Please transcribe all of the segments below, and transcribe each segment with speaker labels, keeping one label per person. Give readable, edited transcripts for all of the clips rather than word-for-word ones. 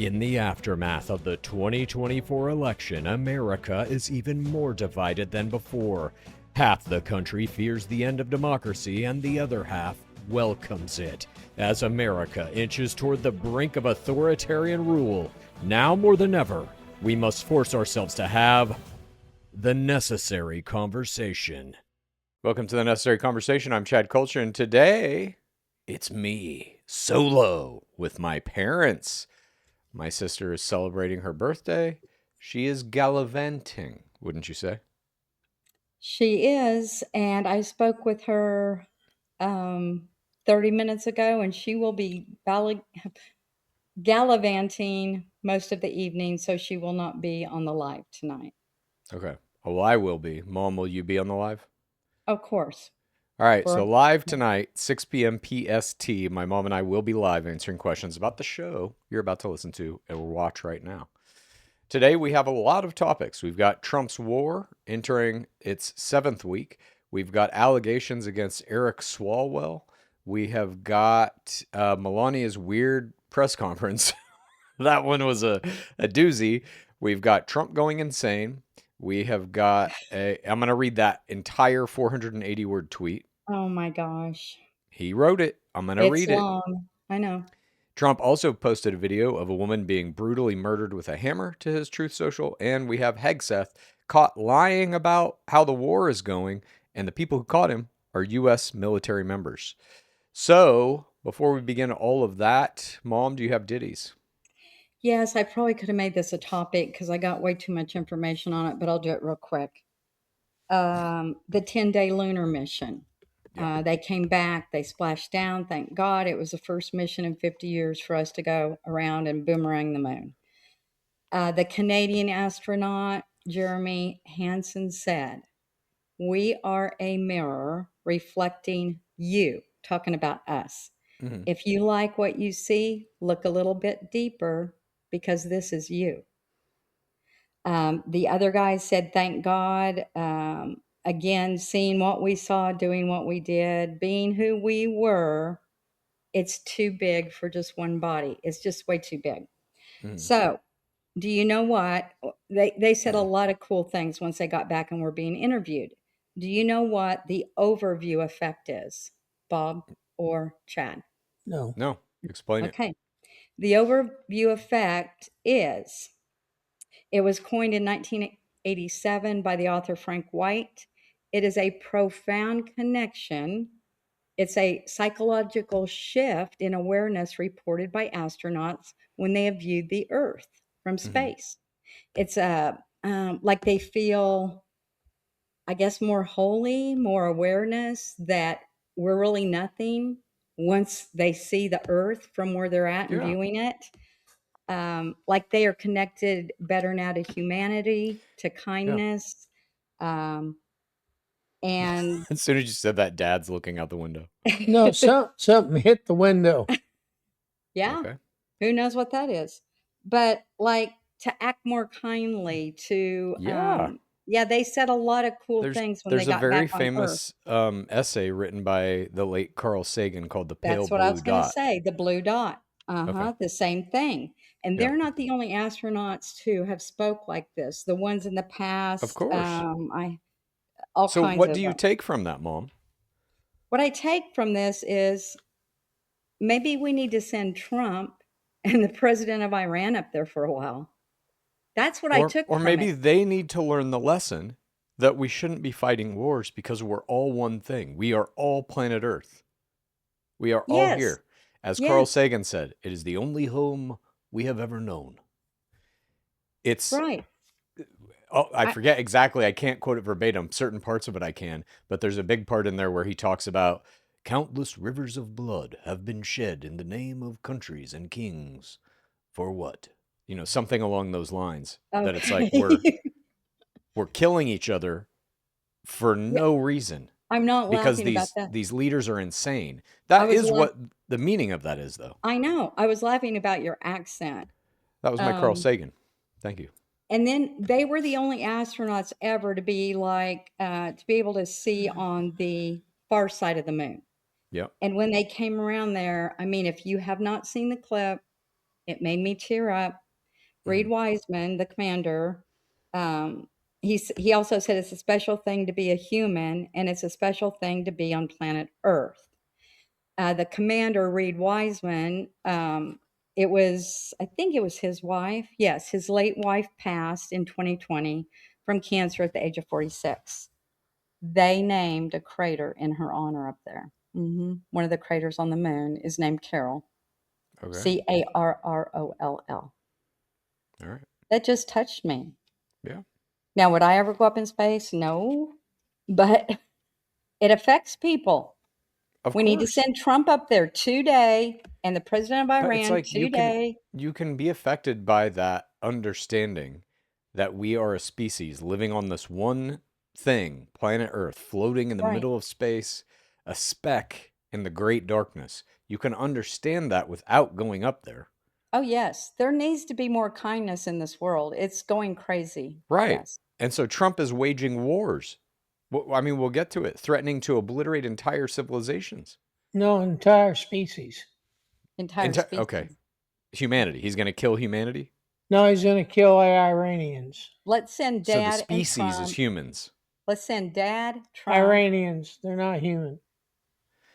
Speaker 1: In the aftermath of the 2024 election, America is even more divided than before. Half the country fears the end of democracy, and the other half welcomes it. As America inches toward the brink of authoritarian rule, now more than ever, we must force ourselves to have the necessary conversation. Welcome to the Necessary Conversation. I'm Chad Culture, and today it's me, solo, with my parents. My sister is celebrating her birthday. She is gallivanting, wouldn't you say?
Speaker 2: She is, and I spoke with her 30 minutes ago, and she will be gallivanting most of the evening, so she will not be on the live tonight.
Speaker 1: Okay. Oh, well, I will be. Mom, will you be on the live?
Speaker 2: Of course.
Speaker 1: All right.
Speaker 2: For
Speaker 1: So, live tonight, 6 p.m. PST. My mom and I will be live answering questions about the show you're about to listen to or watch right now. Today, we have a lot of topics. We've got Trump's war entering its 7th week. We've got allegations against Eric Swalwell. We have got Melania's weird press conference. That one was a doozy. We've got Trump going insane. We have got I'm going to read that entire 480 word tweet.
Speaker 2: Oh my gosh.
Speaker 1: He wrote it. I'm going to
Speaker 2: It's
Speaker 1: read it.
Speaker 2: long. I know.
Speaker 1: Trump also posted a video of a woman being brutally murdered with a hammer to his Truth Social. And we have Hegseth caught lying about how the war is going. And the people who caught him are U.S. military members. So before we begin all of that, Mom, do you have ditties?
Speaker 2: Yes, I probably could have made this a topic because I got way too much information on it, but I'll do it real quick. The 10-day lunar mission.
Speaker 1: Yeah.
Speaker 2: They came back, they splashed down. Thank God it was the first mission in 50 years for us to go around and boomerang the moon. The Canadian astronaut, Jeremy Hansen, said, "We are a mirror reflecting you," talking about us.
Speaker 1: Mm-hmm.
Speaker 2: "If you like what you see, look a little bit deeper because this is you." The other guy said, "Thank God." Again, seeing what we saw, doing what we did, being who we were, it's too big for just one body. It's just way too big.
Speaker 1: Mm-hmm.
Speaker 2: So, do you know what? They said a lot of cool things once they got back and were being interviewed. Do you know what the overview effect is, Bob or Chad?
Speaker 3: No.
Speaker 1: No, explain it.
Speaker 2: Okay. The overview effect is, it was coined in 1987 by the author Frank White. It is a profound connection. It's a psychological shift in awareness reported by astronauts when they have viewed the Earth from
Speaker 1: Mm-hmm.
Speaker 2: space. It's like they feel, I guess, more holy, more awareness that we're really nothing once they see the Earth from where they're at and
Speaker 1: Yeah.
Speaker 2: viewing it. Like they are connected better now to humanity, to
Speaker 1: Yeah.
Speaker 2: kindness. Um, and
Speaker 1: As soon as you said that, Dad's looking out the window.
Speaker 3: No, something hit the window.
Speaker 2: yeah,
Speaker 1: Okay.
Speaker 2: who knows what that is? But like to act more kindly, to
Speaker 1: Yeah.
Speaker 2: yeah, they said a lot of cool
Speaker 1: There's
Speaker 2: things when they
Speaker 1: there's a
Speaker 2: got
Speaker 1: very
Speaker 2: back on Earth.
Speaker 1: famous essay written by the late Carl Sagan called "The Pale
Speaker 2: That's what I
Speaker 1: Blue
Speaker 2: was going to
Speaker 1: Dot."
Speaker 2: say. The blue dot.
Speaker 1: Okay.
Speaker 2: The same thing. And
Speaker 1: Yeah.
Speaker 2: they're not the only astronauts who have spoke like this. The ones in the
Speaker 1: Of
Speaker 2: past,
Speaker 1: course.
Speaker 2: I all
Speaker 1: So
Speaker 2: kinds
Speaker 1: what do
Speaker 2: of
Speaker 1: you
Speaker 2: them.
Speaker 1: take from that, Mom?
Speaker 2: What I take from this is maybe we need to send Trump and the president of Iran up there for a while. That's what I took
Speaker 1: Or
Speaker 2: from it.
Speaker 1: maybe they need to learn the lesson that we shouldn't be fighting wars because we're all one thing. We are all planet Earth. We are all
Speaker 2: Yes.
Speaker 1: here. As Carl
Speaker 2: Yes.
Speaker 1: Sagan said, it is the only home we have ever known. It's
Speaker 2: Right.
Speaker 1: Oh, I
Speaker 2: I,
Speaker 1: forget exactly. I can't quote it verbatim. Certain parts of it I can, but there's a big part in there where he talks about countless rivers of blood have been shed in the name of countries and kings. For what? You know, something along those lines. That it's like we're
Speaker 2: okay.
Speaker 1: we're killing each other for
Speaker 2: Yeah,
Speaker 1: no reason
Speaker 2: I'm not
Speaker 1: because
Speaker 2: laughing about that.
Speaker 1: these leaders are insane.
Speaker 2: I
Speaker 1: That
Speaker 2: was
Speaker 1: is
Speaker 2: laugh
Speaker 1: what the meaning of that is, though.
Speaker 2: I know. I was laughing about your accent.
Speaker 1: That was my Carl
Speaker 2: Um,
Speaker 1: Sagan. Thank you.
Speaker 2: and then they were the only astronauts ever to be to be able to see on the far side of the moon.
Speaker 1: Yep.
Speaker 2: And when they came around there, I mean, if you have not seen the clip, It made me tear up. Reed Wiseman, the commander, um, he also said it's a special thing to be a human, and it's a special thing to be on planet Earth. The commander, Reed Wiseman, I think it was his wife. Yes, his late wife passed in 2020 from cancer at the age of 46. They named a crater in her honor up there. One of the craters on the moon is named Carroll.
Speaker 4: Okay.
Speaker 2: Carroll.
Speaker 4: All right.
Speaker 2: That just touched me.
Speaker 4: Yeah.
Speaker 2: Now, would I ever go up in space? No, but it affects people.
Speaker 4: Of
Speaker 2: We need to
Speaker 4: course.
Speaker 2: send Trump up there today and the president of
Speaker 4: But it's
Speaker 2: Iran
Speaker 4: like
Speaker 2: today.
Speaker 4: you can be affected by that understanding that we are a species living on this one thing, planet Earth, floating in the
Speaker 2: Right.
Speaker 4: middle of space, a speck in the great darkness. You can understand that without going up there.
Speaker 2: Oh, yes. There needs to be more kindness in this world. It's going crazy.
Speaker 4: Right.
Speaker 2: Yes.
Speaker 4: And so Trump is waging wars. Well, I mean, we'll get to it, threatening to obliterate entire civilizations.
Speaker 3: No, entire species.
Speaker 2: Entire species.
Speaker 4: Okay. Humanity. He's going to kill humanity?
Speaker 3: No, he's going to kill the Iranians.
Speaker 2: Let's send
Speaker 4: So the
Speaker 2: Dad and
Speaker 4: species
Speaker 2: Trump.
Speaker 4: is humans.
Speaker 2: Let's send Dad, Trump,
Speaker 3: Iranians, they're not human.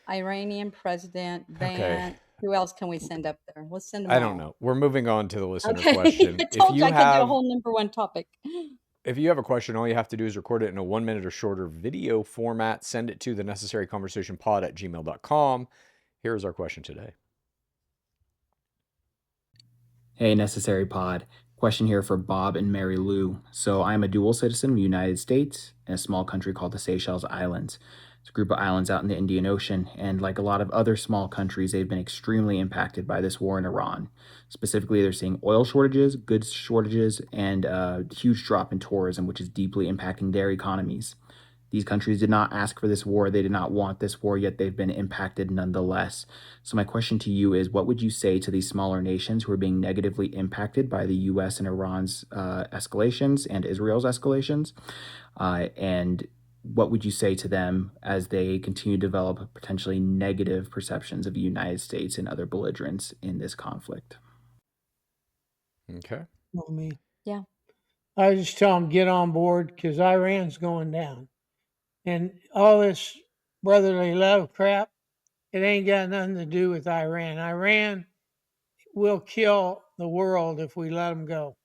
Speaker 2: Iranian President, Vance.
Speaker 4: Okay.
Speaker 2: Who else can we send up there? Let's send them
Speaker 4: I
Speaker 2: all.
Speaker 4: don't know. We're moving on to the listener
Speaker 2: Okay.
Speaker 4: question.
Speaker 2: I told you I could do a whole number one topic.
Speaker 4: If you have a question, all you have to do is record it in a 1 minute or shorter video format. Send it to the necessaryconversationpod@gmail.com. Here is our question today.
Speaker 5: Hey, Necessary Pod. Question here for Bob and Mary Lou. So I'm a dual citizen of the United States in a small country called the Seychelles Islands. It's a group of islands out in the Indian Ocean, and like a lot of other small countries, they've been extremely impacted by this war in Iran. Specifically, they're seeing oil shortages, goods shortages, and a huge drop in tourism, which is deeply impacting their economies. These countries did not ask for this war. They did not want this war, yet they've been impacted nonetheless. So my question to you is, what would you say to these smaller nations who are being negatively impacted by the U.S. and Iran's escalations and Israel's escalations? And what would you say to them as they continue to develop potentially negative perceptions of the United States and other belligerents in this conflict?
Speaker 4: Okay.
Speaker 3: Not me.
Speaker 2: Yeah.
Speaker 3: I just tell them get on board because Iran's going down. And all this brotherly love crap, it ain't got nothing to do with Iran. Iran will kill the world if we let them go.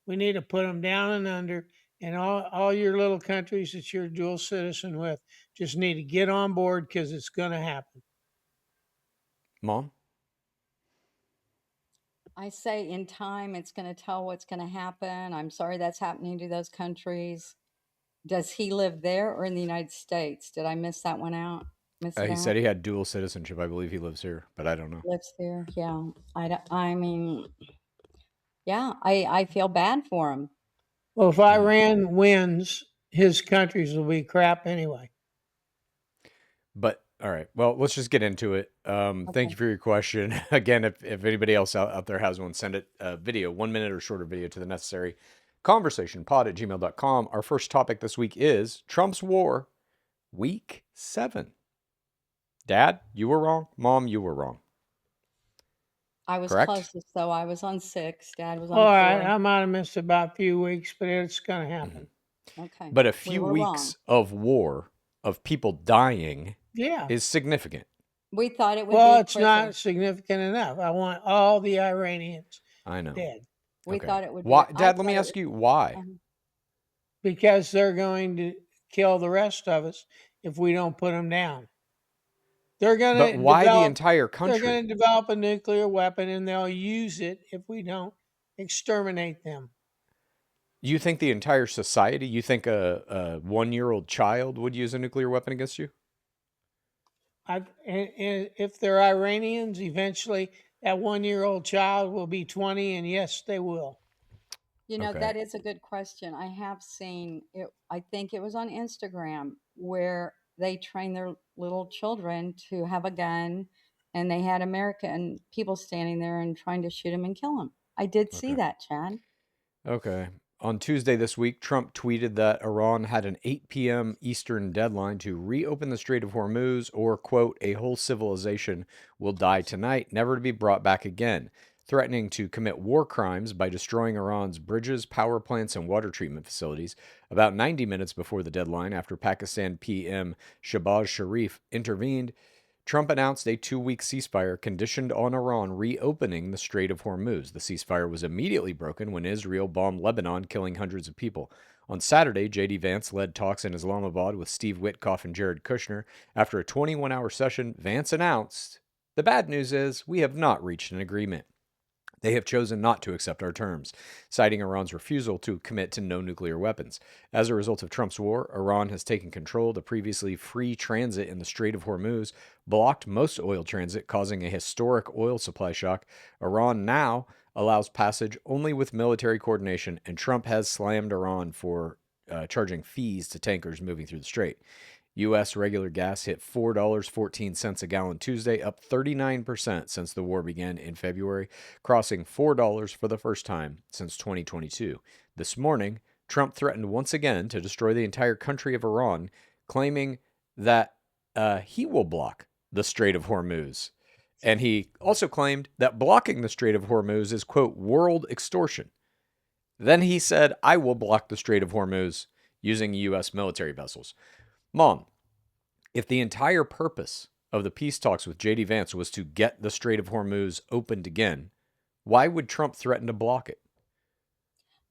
Speaker 3: We need to put them down and under. And all your little countries that you're dual citizen with just need to get on board because it's going to happen.
Speaker 4: Mom?
Speaker 2: I say in time, it's going to tell what's going to happen. I'm sorry that's happening to those countries. Does he live there or in the United States? Did I miss that one out?
Speaker 4: He said he had dual citizenship. I believe he lives here, but I don't know.
Speaker 2: Lives there, yeah. I mean, yeah, I feel bad for him.
Speaker 3: Well, if Iran wins, his countries will be crap anyway.
Speaker 4: But all right, well, let's just get into it. Thank you for your question. Again, if anybody else out there has one, send it video, 1 minute or shorter video to the necessary conversation pod@gmail.com. Our first topic this week is Trump's war, week 7. Dad, you were wrong. Mom, you were wrong.
Speaker 2: I was
Speaker 4: Correct?
Speaker 2: closest, though. I was on 6. Dad was on
Speaker 3: All
Speaker 2: 4.
Speaker 3: right, I might have missed about a few weeks, but it's going to happen.
Speaker 2: Okay.
Speaker 4: But a
Speaker 2: We
Speaker 4: few
Speaker 2: were
Speaker 4: weeks
Speaker 2: wrong.
Speaker 4: of war, of people dying,
Speaker 3: Yeah.
Speaker 4: is significant.
Speaker 2: We thought it would
Speaker 3: Well,
Speaker 2: be
Speaker 3: it's
Speaker 2: quicker.
Speaker 3: not significant enough. I want all the Iranians
Speaker 4: I know.
Speaker 3: dead
Speaker 2: We
Speaker 4: Okay.
Speaker 2: thought it would
Speaker 4: Why,
Speaker 2: be.
Speaker 4: Dad, let me ask you why.
Speaker 3: because they're going to kill the rest of us if we don't put them down. They're going
Speaker 4: But
Speaker 3: to
Speaker 4: why the
Speaker 3: develop,
Speaker 4: entire
Speaker 3: they're going
Speaker 4: country?
Speaker 3: to develop a nuclear weapon and they'll use it if we don't exterminate them.
Speaker 4: You think the entire society, you think a 1-year-old child would use a nuclear weapon against you?
Speaker 3: And if they're Iranians, eventually that 1-year-old child will be 20, and yes, they will.
Speaker 2: You know,
Speaker 4: Okay.
Speaker 2: that is a good question. I have seen it. I think it was on Instagram where they train their little children to have a gun, and they had American people standing there and trying to shoot them and kill them. I did see
Speaker 4: Okay.
Speaker 2: that, Chad.
Speaker 4: Okay. On Tuesday this week, Trump tweeted that Iran had an 8 p.m. Eastern deadline to reopen the Strait of Hormuz, or, quote, a whole civilization will die tonight, never to be brought back again. threatening to commit war crimes by destroying Iran's bridges, power plants, and water treatment facilities about 90 minutes before the deadline after Pakistan PM Shahbaz Sharif intervened. Trump announced a 2-week ceasefire conditioned on Iran reopening the Strait of Hormuz. The ceasefire was immediately broken when Israel bombed Lebanon, killing hundreds of people. On Saturday, J.D. Vance led talks in Islamabad with Steve Witkoff and Jared Kushner. After a 21-hour session, Vance announced, "The bad news is we have not reached an agreement. They have chosen not to accept our terms," citing Iran's refusal to commit to no nuclear weapons. As a result of Trump's war, Iran has taken control of the previously free transit in the Strait of Hormuz, blocked most oil transit, causing a historic oil supply shock. Iran now allows passage only with military coordination, and Trump has slammed Iran for charging fees to tankers moving through the strait. U.S. regular gas hit $4.14 a gallon Tuesday, up 39% since the war began in February, crossing $4 for the first time since 2022. This morning, Trump threatened once again to destroy the entire country of Iran, claiming that he will block the Strait of Hormuz. And he also claimed that blocking the Strait of Hormuz is, quote, world extortion. Then he said, "I will block the Strait of Hormuz using U.S. military vessels." Mom, if the entire purpose of the peace talks with J.D. Vance was to get the Strait of Hormuz opened again, why would Trump threaten to block it?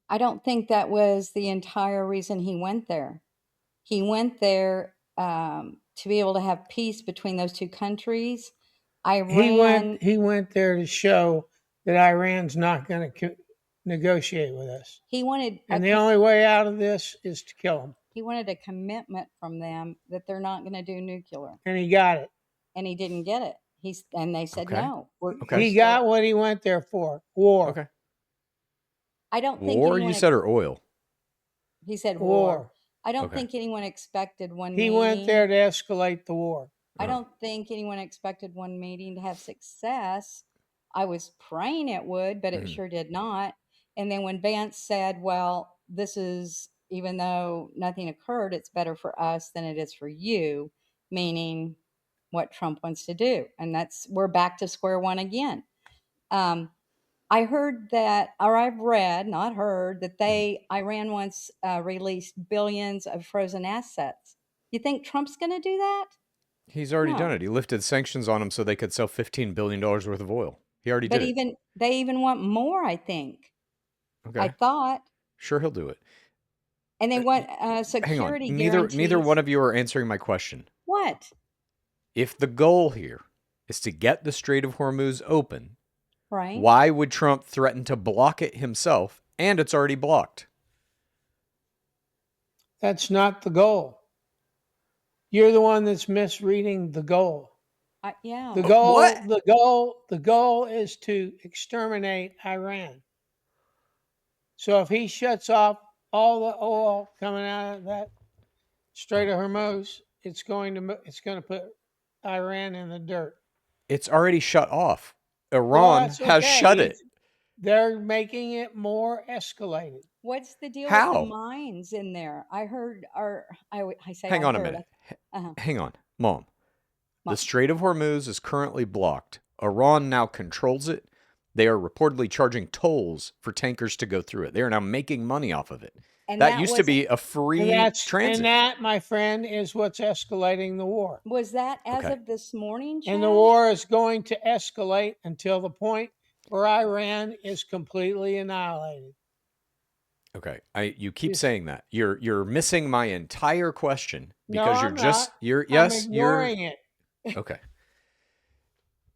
Speaker 2: I don't think that was the entire reason he went there. He went there to be able to have peace between those two countries. Iran,
Speaker 3: He went there to show that Iran's not going to negotiate with us.
Speaker 2: he wanted
Speaker 3: And the only way out of this is to kill them.
Speaker 2: he wanted a commitment from them that they're not going to do nuclear,
Speaker 3: And he got it.
Speaker 2: and he didn't get it. And they said
Speaker 4: Okay.
Speaker 2: no.
Speaker 4: Okay.
Speaker 3: He got what he went there for. War.
Speaker 4: Okay.
Speaker 2: I don't think
Speaker 4: War,
Speaker 2: anyone
Speaker 4: you said, or oil?
Speaker 2: he said
Speaker 3: War.
Speaker 2: war. I don't
Speaker 4: Okay.
Speaker 2: think anyone expected one
Speaker 3: He
Speaker 2: meeting.
Speaker 3: went there to escalate the war.
Speaker 2: I don't think anyone expected one meeting to have success. I was praying it would, but it sure did not. And then when Vance said, well, this is, even though nothing occurred, it's better for us than it is for you, meaning what Trump wants to do. And we're back to square one again. I heard that, or I've read, not heard, that Iran once released billions of frozen assets. You think Trump's going to do that?
Speaker 4: He's already
Speaker 2: No.
Speaker 4: done it. He lifted sanctions on them so they could sell $15 billion worth of oil. He already
Speaker 2: But
Speaker 4: did it.
Speaker 2: they even want more, I think.
Speaker 4: Okay.
Speaker 2: I thought.
Speaker 4: Sure, he'll do it.
Speaker 2: And they want
Speaker 4: Hang on.
Speaker 2: security
Speaker 4: Neither
Speaker 2: guarantees.
Speaker 4: one of you are answering my question.
Speaker 2: What?
Speaker 4: If the goal here is to get the Strait of Hormuz open,
Speaker 2: Right?
Speaker 4: why would Trump threaten to block it himself? And it's already blocked.
Speaker 3: That's not the goal. You're the one that's misreading the goal.
Speaker 2: Yeah.
Speaker 3: The goal,
Speaker 4: What?
Speaker 3: the goal is to exterminate Iran. So if he shuts off all the oil coming out of that Strait of Hormuz, it's going to put Iran in the dirt.
Speaker 4: It's already shut off.
Speaker 3: Well,
Speaker 4: Iran
Speaker 3: that's
Speaker 4: has
Speaker 3: okay.
Speaker 4: shut it.
Speaker 3: They're making it more escalated.
Speaker 2: What's the deal
Speaker 4: How?
Speaker 2: with the mines in there? I heard, or I say,
Speaker 4: Hang
Speaker 2: I
Speaker 4: on a
Speaker 2: heard.
Speaker 4: minute.
Speaker 2: Uh-huh.
Speaker 4: Hang on. Mom.
Speaker 2: Mom.
Speaker 4: The Strait of Hormuz is currently blocked. Iran now controls it. They are reportedly charging tolls for tankers to go through it. They are now making money off of it.
Speaker 2: And
Speaker 4: That used to be a free transit.
Speaker 3: And that, my friend, is what's escalating the war.
Speaker 2: Was that as
Speaker 4: Okay.
Speaker 2: of this morning, Chad?
Speaker 3: And the war is going to escalate until the point where Iran is completely annihilated.
Speaker 4: Okay, you keep saying that. You're missing my entire question because
Speaker 3: No,
Speaker 4: you're
Speaker 3: I'm
Speaker 4: just
Speaker 3: not.
Speaker 4: you're
Speaker 3: I'm
Speaker 4: yes
Speaker 3: ignoring it.
Speaker 4: okay.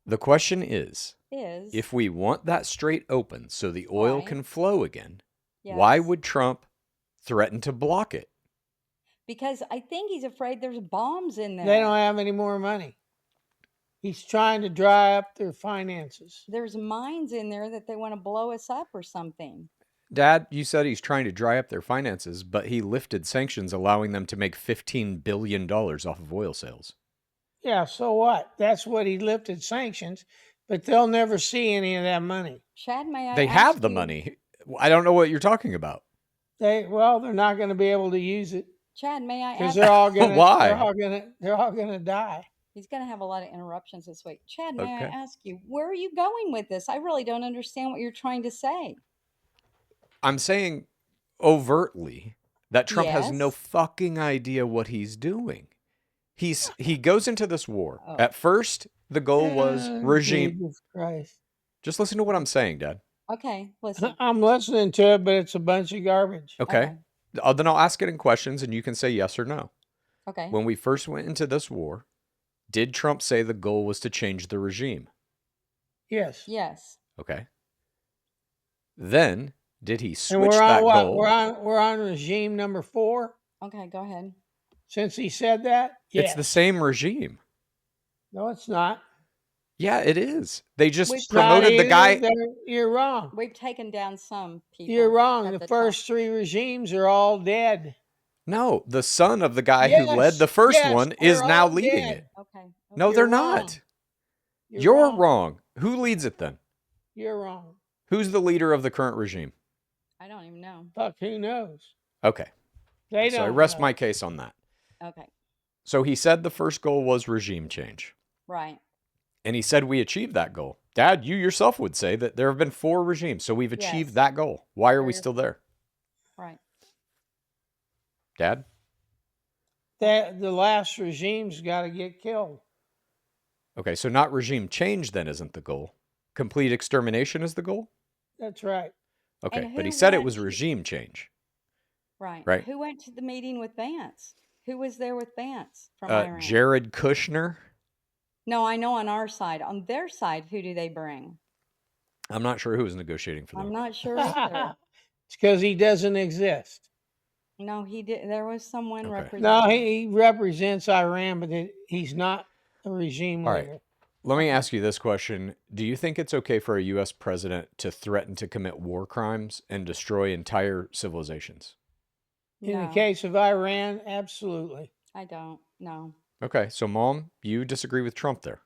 Speaker 4: The question is,
Speaker 2: Is
Speaker 4: if we want that strait open so the oil
Speaker 2: Right.
Speaker 4: can flow again, why
Speaker 2: yes.
Speaker 4: would Trump threaten to block it?
Speaker 2: Because I think he's afraid there's bombs in there.
Speaker 3: They don't have any more money. He's trying to dry up their finances.
Speaker 2: There's mines in there that they want to blow us up or something.
Speaker 4: Dad, you said he's trying to dry up their finances, but he lifted sanctions allowing them to make $15 billion off of oil sales.
Speaker 3: Yeah, so what? That's what he lifted sanctions, but they'll never see any of that money.
Speaker 2: Chad, may I
Speaker 4: They
Speaker 2: ask
Speaker 4: have the
Speaker 2: you-
Speaker 4: money. I don't know what you're talking about.
Speaker 3: They're not going to be able to use it
Speaker 2: Chad, may I
Speaker 3: because
Speaker 2: ask?
Speaker 3: they're all going to
Speaker 4: Why?
Speaker 3: they're all going to die.
Speaker 2: He's going to have a lot of interruptions this week. Chad, may I
Speaker 4: Okay.
Speaker 2: ask you, where are you going with this? I really don't understand what you're trying to say.
Speaker 4: I'm saying overtly that Trump has no
Speaker 2: Yes.
Speaker 4: fucking idea what he's doing. He goes into this war.
Speaker 2: Oh,
Speaker 4: At first, the goal was regime.
Speaker 3: Jesus Christ.
Speaker 4: Just listen to what I'm saying, Dad.
Speaker 2: okay. Listen.
Speaker 3: I'm listening to it, but it's a bunch of garbage.
Speaker 4: Okay. Then I'll ask it in questions and you can say yes or no.
Speaker 2: Okay.
Speaker 4: When we first went into this war, did Trump say the goal was to change the regime?
Speaker 3: Yes.
Speaker 2: Yes.
Speaker 4: Okay. Then did he
Speaker 3: And
Speaker 4: switch
Speaker 3: we're
Speaker 4: that
Speaker 3: on what?
Speaker 4: goal?
Speaker 3: We're on regime number 4.
Speaker 2: Okay. Go ahead.
Speaker 3: Since he said that,
Speaker 4: It's the same regime.
Speaker 3: No, it's not.
Speaker 4: Yeah, it is. They just
Speaker 2: It's
Speaker 4: promoted the guy.
Speaker 3: You're wrong.
Speaker 2: We've taken down some people.
Speaker 3: You're wrong.
Speaker 2: at
Speaker 3: The
Speaker 2: top.
Speaker 3: first 3 regimes are all dead.
Speaker 4: No, the son of the guy who led the first one is
Speaker 3: they're
Speaker 4: now
Speaker 3: all
Speaker 4: leading
Speaker 3: dead.
Speaker 4: it.
Speaker 2: Okay.
Speaker 4: No,
Speaker 3: You're
Speaker 4: they're
Speaker 3: wrong.
Speaker 4: not. You're wrong. Who leads it then?
Speaker 3: You're wrong.
Speaker 4: Who's the leader of the current regime?
Speaker 2: I don't even know.
Speaker 3: Fuck, who knows?
Speaker 4: Okay.
Speaker 3: They
Speaker 4: So
Speaker 3: don't
Speaker 4: I rest
Speaker 3: know.
Speaker 4: my case on that.
Speaker 2: Okay.
Speaker 4: So he said the first goal was regime change.
Speaker 2: Right.
Speaker 4: And he said we achieved that goal. Dad, you yourself would say that there have been 4 regimes, so we've achieved
Speaker 2: Yes.
Speaker 4: that goal. Why are we
Speaker 2: Very-
Speaker 4: still there?
Speaker 2: Right.
Speaker 4: Dad?
Speaker 3: That the last regime's got to get killed.
Speaker 4: Okay, so not regime change then isn't the goal. Complete extermination is the goal?
Speaker 3: That's right.
Speaker 4: Okay,
Speaker 2: And
Speaker 4: but he
Speaker 2: who
Speaker 4: said it
Speaker 2: went
Speaker 4: was
Speaker 2: to-
Speaker 4: regime change.
Speaker 2: Right.
Speaker 4: Right.
Speaker 2: Who went to the meeting with Vance? Who was there with Vance from Iran?
Speaker 4: Jared Kushner?
Speaker 2: No, I know on our side. On their side, who do they bring?
Speaker 4: I'm not sure who was negotiating for them.
Speaker 2: I'm not sure either.
Speaker 3: It's because he doesn't exist.
Speaker 2: No, he did. There was someone
Speaker 4: Okay.
Speaker 2: representing.
Speaker 3: No, he represents Iran, but he's not a regime
Speaker 4: All
Speaker 3: leader.
Speaker 4: right. Let me ask you this question. Do you think it's okay for a U.S. president to threaten to commit war crimes and destroy entire civilizations?
Speaker 3: In the
Speaker 2: No,
Speaker 3: case of Iran, absolutely.
Speaker 2: I don't. No.
Speaker 4: Okay, so Mom, you disagree with Trump there.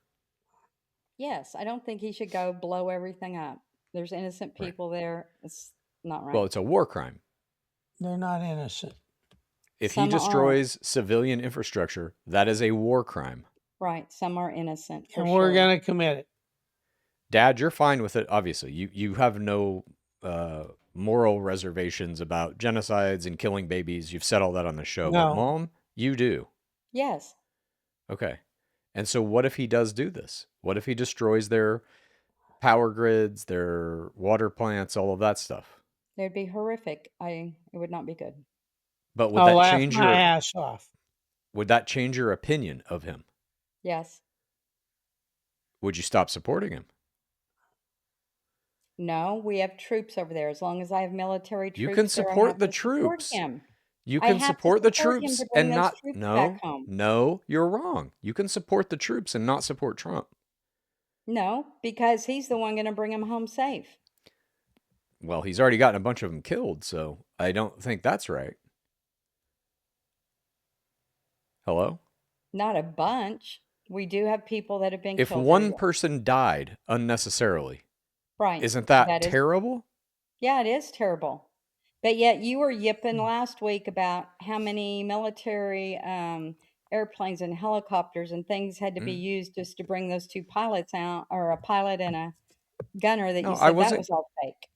Speaker 2: Yes, I don't think he should go blow everything up. There's innocent
Speaker 4: Right.
Speaker 2: people there. It's not right.
Speaker 4: Well, it's a war crime.
Speaker 3: They're not innocent.
Speaker 4: If
Speaker 2: Some
Speaker 4: he
Speaker 2: are.
Speaker 4: destroys civilian infrastructure, that is a war crime.
Speaker 2: Right. Some are innocent. For
Speaker 3: And we're
Speaker 2: sure.
Speaker 3: going to commit it.
Speaker 4: Dad, you're fine with it, obviously. You have no moral reservations about genocides and killing babies. You've said all that on the show. But
Speaker 3: No.
Speaker 4: Mom, you do.
Speaker 2: Yes.
Speaker 4: Okay. And so what if he does do this? What if he destroys their power grids, their water plants, all of that stuff?
Speaker 2: It would be horrific. It would not be good.
Speaker 4: But would
Speaker 3: I'll
Speaker 4: that
Speaker 3: laugh
Speaker 4: change
Speaker 3: my
Speaker 4: your
Speaker 3: ass off.
Speaker 4: would that change your opinion of him?
Speaker 2: Yes.
Speaker 4: Would you stop supporting him?
Speaker 2: No, we have troops over there. As long as I have military troops,
Speaker 4: You can
Speaker 2: there, I
Speaker 4: support
Speaker 2: have
Speaker 4: the
Speaker 2: to support
Speaker 4: troops.
Speaker 2: him.
Speaker 4: You
Speaker 2: I
Speaker 4: can
Speaker 2: have to
Speaker 4: support the
Speaker 2: support him
Speaker 4: troops
Speaker 2: to bring
Speaker 4: and
Speaker 2: those
Speaker 4: not
Speaker 2: troops
Speaker 4: no,
Speaker 2: back home.
Speaker 4: no, you're wrong. You can support the troops and not support Trump.
Speaker 2: No, because he's the one going to bring them home safe.
Speaker 4: Well, he's already gotten a bunch of them killed, so I don't think that's right. Hello?
Speaker 2: Not a bunch. We do have people that have been
Speaker 4: If
Speaker 2: killed.
Speaker 4: one
Speaker 2: everywhere.
Speaker 4: person died unnecessarily,
Speaker 2: Right.
Speaker 4: isn't that
Speaker 2: That is-
Speaker 4: terrible?
Speaker 2: Yeah, it is terrible. But yet you were yipping last week about how many military airplanes and helicopters and things had to be used just to bring those 2 pilots out, or a pilot and a gunner that
Speaker 4: No,
Speaker 2: you
Speaker 4: I
Speaker 2: said that
Speaker 4: wasn't-
Speaker 2: was all fake.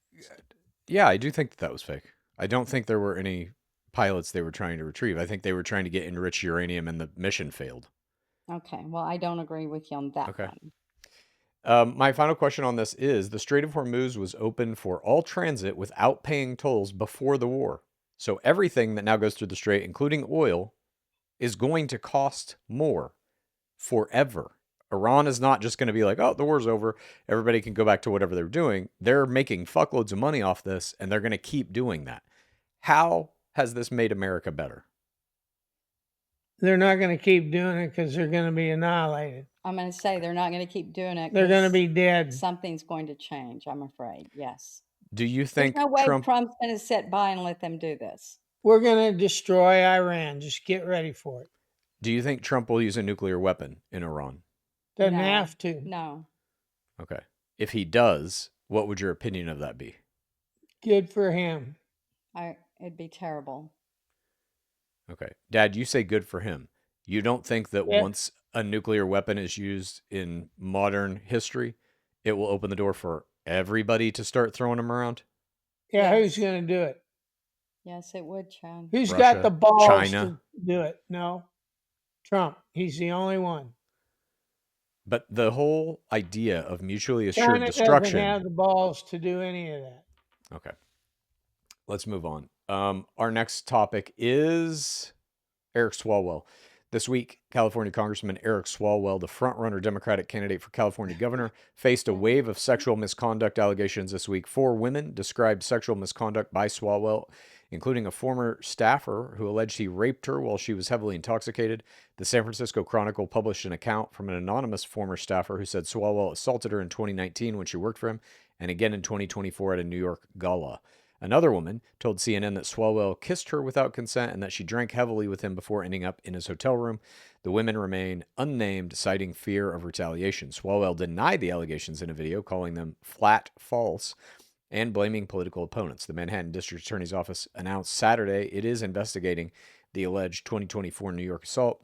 Speaker 4: Yeah, I do think that was fake. I don't think there were any pilots they were trying to retrieve. I think they were trying to get enriched uranium and the mission failed.
Speaker 2: Okay, well, I don't agree with you on that
Speaker 4: Okay.
Speaker 2: one.
Speaker 4: My final question on this is the Strait of Hormuz was open for all transit without paying tolls before the war. So everything that now goes through the strait, including oil, is going to cost more forever. Iran is not just going to be like, oh, the war's over. Everybody can go back to whatever they're doing. They're making fuckloads of money off this, and they're going to keep doing that. How has this made America better?
Speaker 3: They're not going to keep doing it because they're going to be annihilated.
Speaker 2: I'm going to say they're not going to keep doing it.
Speaker 3: They're going to
Speaker 2: 'cause
Speaker 3: be dead.
Speaker 2: Something's going to change, I'm afraid. Yes.
Speaker 4: Do you
Speaker 2: There's
Speaker 4: think
Speaker 2: no way
Speaker 4: Trump...
Speaker 2: Trump's going to sit by and let them do this.
Speaker 3: We're going to destroy Iran. Just get ready for it.
Speaker 4: Do you think Trump will use a nuclear weapon in Iran?
Speaker 3: Doesn't
Speaker 2: No.
Speaker 3: have to.
Speaker 2: No.
Speaker 4: Okay. If he does, what would your opinion of that be?
Speaker 3: Good for him.
Speaker 2: It'd be terrible.
Speaker 4: Okay. Dad, you say good for him. You don't think that
Speaker 3: Yeah.
Speaker 4: once a nuclear weapon is used in modern history, it will open the door for everybody to start throwing them around?
Speaker 3: Yeah, who's
Speaker 2: Yes.
Speaker 3: going to do it?
Speaker 2: Yes, it would, Chad.
Speaker 3: Who's got the
Speaker 4: Russia,
Speaker 3: balls
Speaker 4: China.
Speaker 3: to do it? No, Trump. He's the only one.
Speaker 4: But the whole idea of mutually assured
Speaker 3: China doesn't
Speaker 4: destruction.
Speaker 3: have the balls to do any of that.
Speaker 4: Okay. Let's move on. Our next topic is Eric Swalwell. This week, California Congressman Eric Swalwell, the frontrunner Democratic candidate for California governor, faced a wave of sexual misconduct allegations this week. 4 women described sexual misconduct by Swalwell, including a former staffer who alleged he raped her while she was heavily intoxicated. The San Francisco Chronicle published an account from an anonymous former staffer who said Swalwell assaulted her in 2019 when she worked for him, and again in 2024 at a New York gala. Another woman told CNN that Swalwell kissed her without consent and that she drank heavily with him before ending up in his hotel room. The women remain unnamed, citing fear of retaliation. Swalwell denied the allegations in a video, calling them flat false and blaming political opponents. The Manhattan District Attorney's Office announced Saturday it is investigating the alleged 2024 New York assault.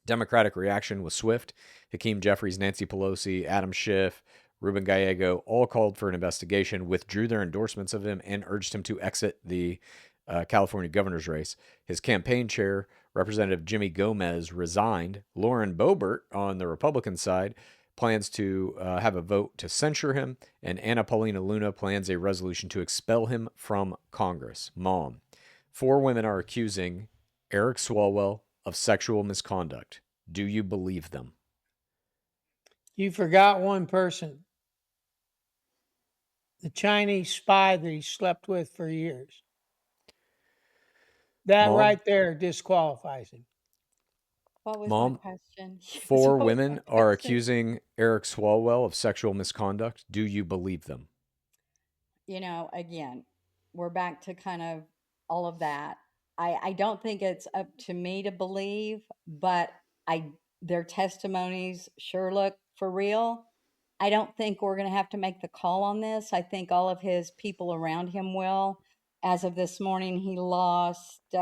Speaker 4: Democratic reaction was swift. Hakeem Jeffries, Nancy Pelosi, Adam Schiff, Ruben Gallego all called for an investigation, withdrew their endorsements of him, and urged him to exit the California governor's race. His campaign chair, Representative Jimmy Gomez, resigned. Lauren Boebert, on the Republican side, plans to have a vote to censure him, and Anna Paulina Luna plans a resolution to expel him from Congress. Mom, 4 women are accusing Eric Swalwell of sexual misconduct. Do you believe them?
Speaker 3: You forgot one person. The Chinese spy that he slept with for years. That
Speaker 4: Mom?
Speaker 3: right there disqualifies him.
Speaker 2: What was
Speaker 4: Mom,
Speaker 2: my question?
Speaker 4: 4
Speaker 2: What was
Speaker 4: women
Speaker 2: my
Speaker 4: are
Speaker 2: question?
Speaker 4: accusing Eric Swalwell of sexual misconduct. Do you believe them?
Speaker 2: Again, we're back to kind of all of that. I don't think it's up to me to believe, but their testimonies sure look for real. I don't think we're going to have to make the call on this. I think all of his people around him will. As of this morning, he lost the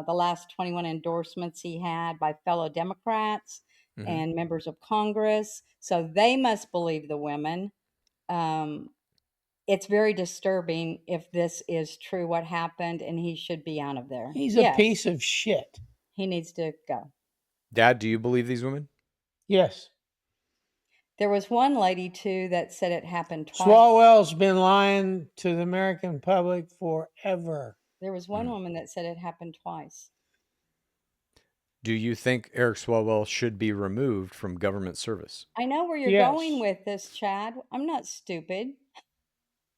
Speaker 2: last 21 endorsements he had by fellow Democrats and members of Congress. So they must believe the women. It's very disturbing if this is true, what happened, and he should be out of there.
Speaker 3: He's a
Speaker 2: Yes,
Speaker 3: piece of shit.
Speaker 2: he needs to go.
Speaker 4: Dad, do you believe these women?
Speaker 3: Yes.
Speaker 2: There was one lady, too, that said it happened twice.
Speaker 3: Swalwell's been lying to the American public forever.
Speaker 2: There was one woman that said it happened twice.
Speaker 4: Do you think Eric Swalwell should be removed from government service?
Speaker 2: I know where you're
Speaker 3: Yes.
Speaker 2: going with this, Chad. I'm not stupid.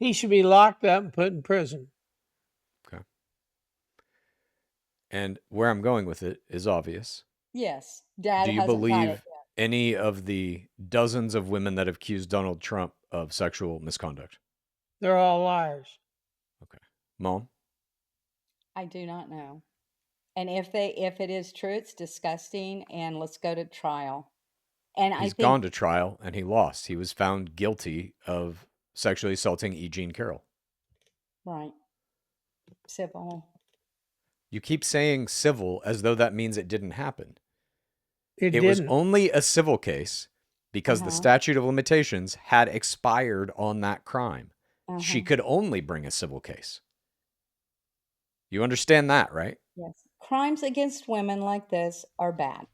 Speaker 3: He should be locked up and put in prison.
Speaker 4: Okay. And where I'm going with it is obvious.
Speaker 2: Yes, Dad
Speaker 4: Do you
Speaker 2: hasn't got it
Speaker 4: believe
Speaker 2: yet.
Speaker 4: any of the dozens of women that have accused Donald Trump of sexual misconduct?
Speaker 3: They're all liars.
Speaker 4: Okay. Mom?
Speaker 2: I do not know. And if it is true, it's disgusting, and let's go to trial. And I
Speaker 4: He's
Speaker 2: think
Speaker 4: gone to trial and he lost. He was found guilty of sexually assaulting E. Jean Carroll.
Speaker 2: right. Civil.
Speaker 4: You keep saying civil as though that means it didn't happen.
Speaker 3: It
Speaker 4: It was
Speaker 3: didn't.
Speaker 4: only a civil case because the statute of limitations had expired on that crime. She could only bring a civil case. You understand that, right?
Speaker 2: Yes. Crimes against women like this are bad.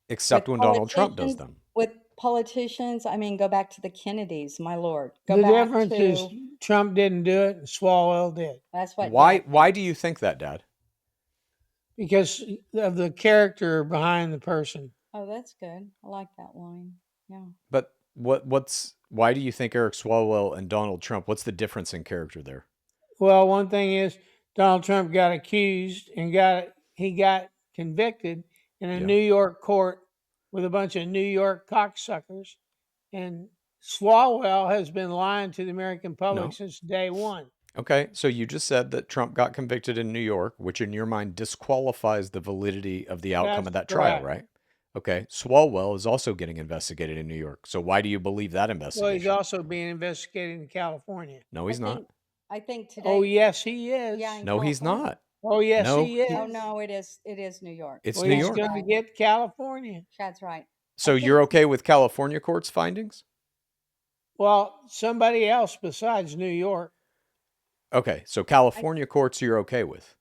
Speaker 4: Except
Speaker 2: With
Speaker 4: when Donald Trump does
Speaker 2: politicians-
Speaker 4: them.
Speaker 2: With politicians, I mean, go back to the Kennedys, my lord. Go
Speaker 3: The
Speaker 2: back
Speaker 3: difference
Speaker 2: to
Speaker 3: is Trump didn't do it and Swalwell did.
Speaker 2: that's what.
Speaker 4: Why do you think that, Dad?
Speaker 3: Because of the character behind the person.
Speaker 2: Oh, that's good. I like that line. Yeah.
Speaker 4: But why do you think Eric Swalwell and Donald Trump, what's the difference in character there?
Speaker 3: Well, one thing is Donald Trump got accused and he got convicted in a New York court with a bunch of New York cocksuckers. And Swalwell has been lying to the American public since day one.
Speaker 4: Okay, so you just said that Trump got convicted in New York, which in your mind disqualifies the validity of the outcome of that trial,
Speaker 3: correct.
Speaker 4: right? Okay, Swalwell is also getting investigated in New York. So why do you believe that investigation?
Speaker 3: Well, he's also being investigated in California.
Speaker 4: No, he's not.
Speaker 2: I think today.
Speaker 3: Oh, yes, he is.
Speaker 2: Yeah, in
Speaker 4: No, he's
Speaker 2: California.
Speaker 4: not.
Speaker 3: Oh, yes,
Speaker 4: No,
Speaker 3: he is.
Speaker 2: Oh no, it is New York.
Speaker 4: It's
Speaker 3: Well,
Speaker 4: New
Speaker 3: he's
Speaker 4: York.
Speaker 3: going to get California.
Speaker 2: Chad's right.
Speaker 4: So you're okay with California court's findings?
Speaker 3: Well, somebody else besides New York.
Speaker 4: Okay, so California courts you're okay with.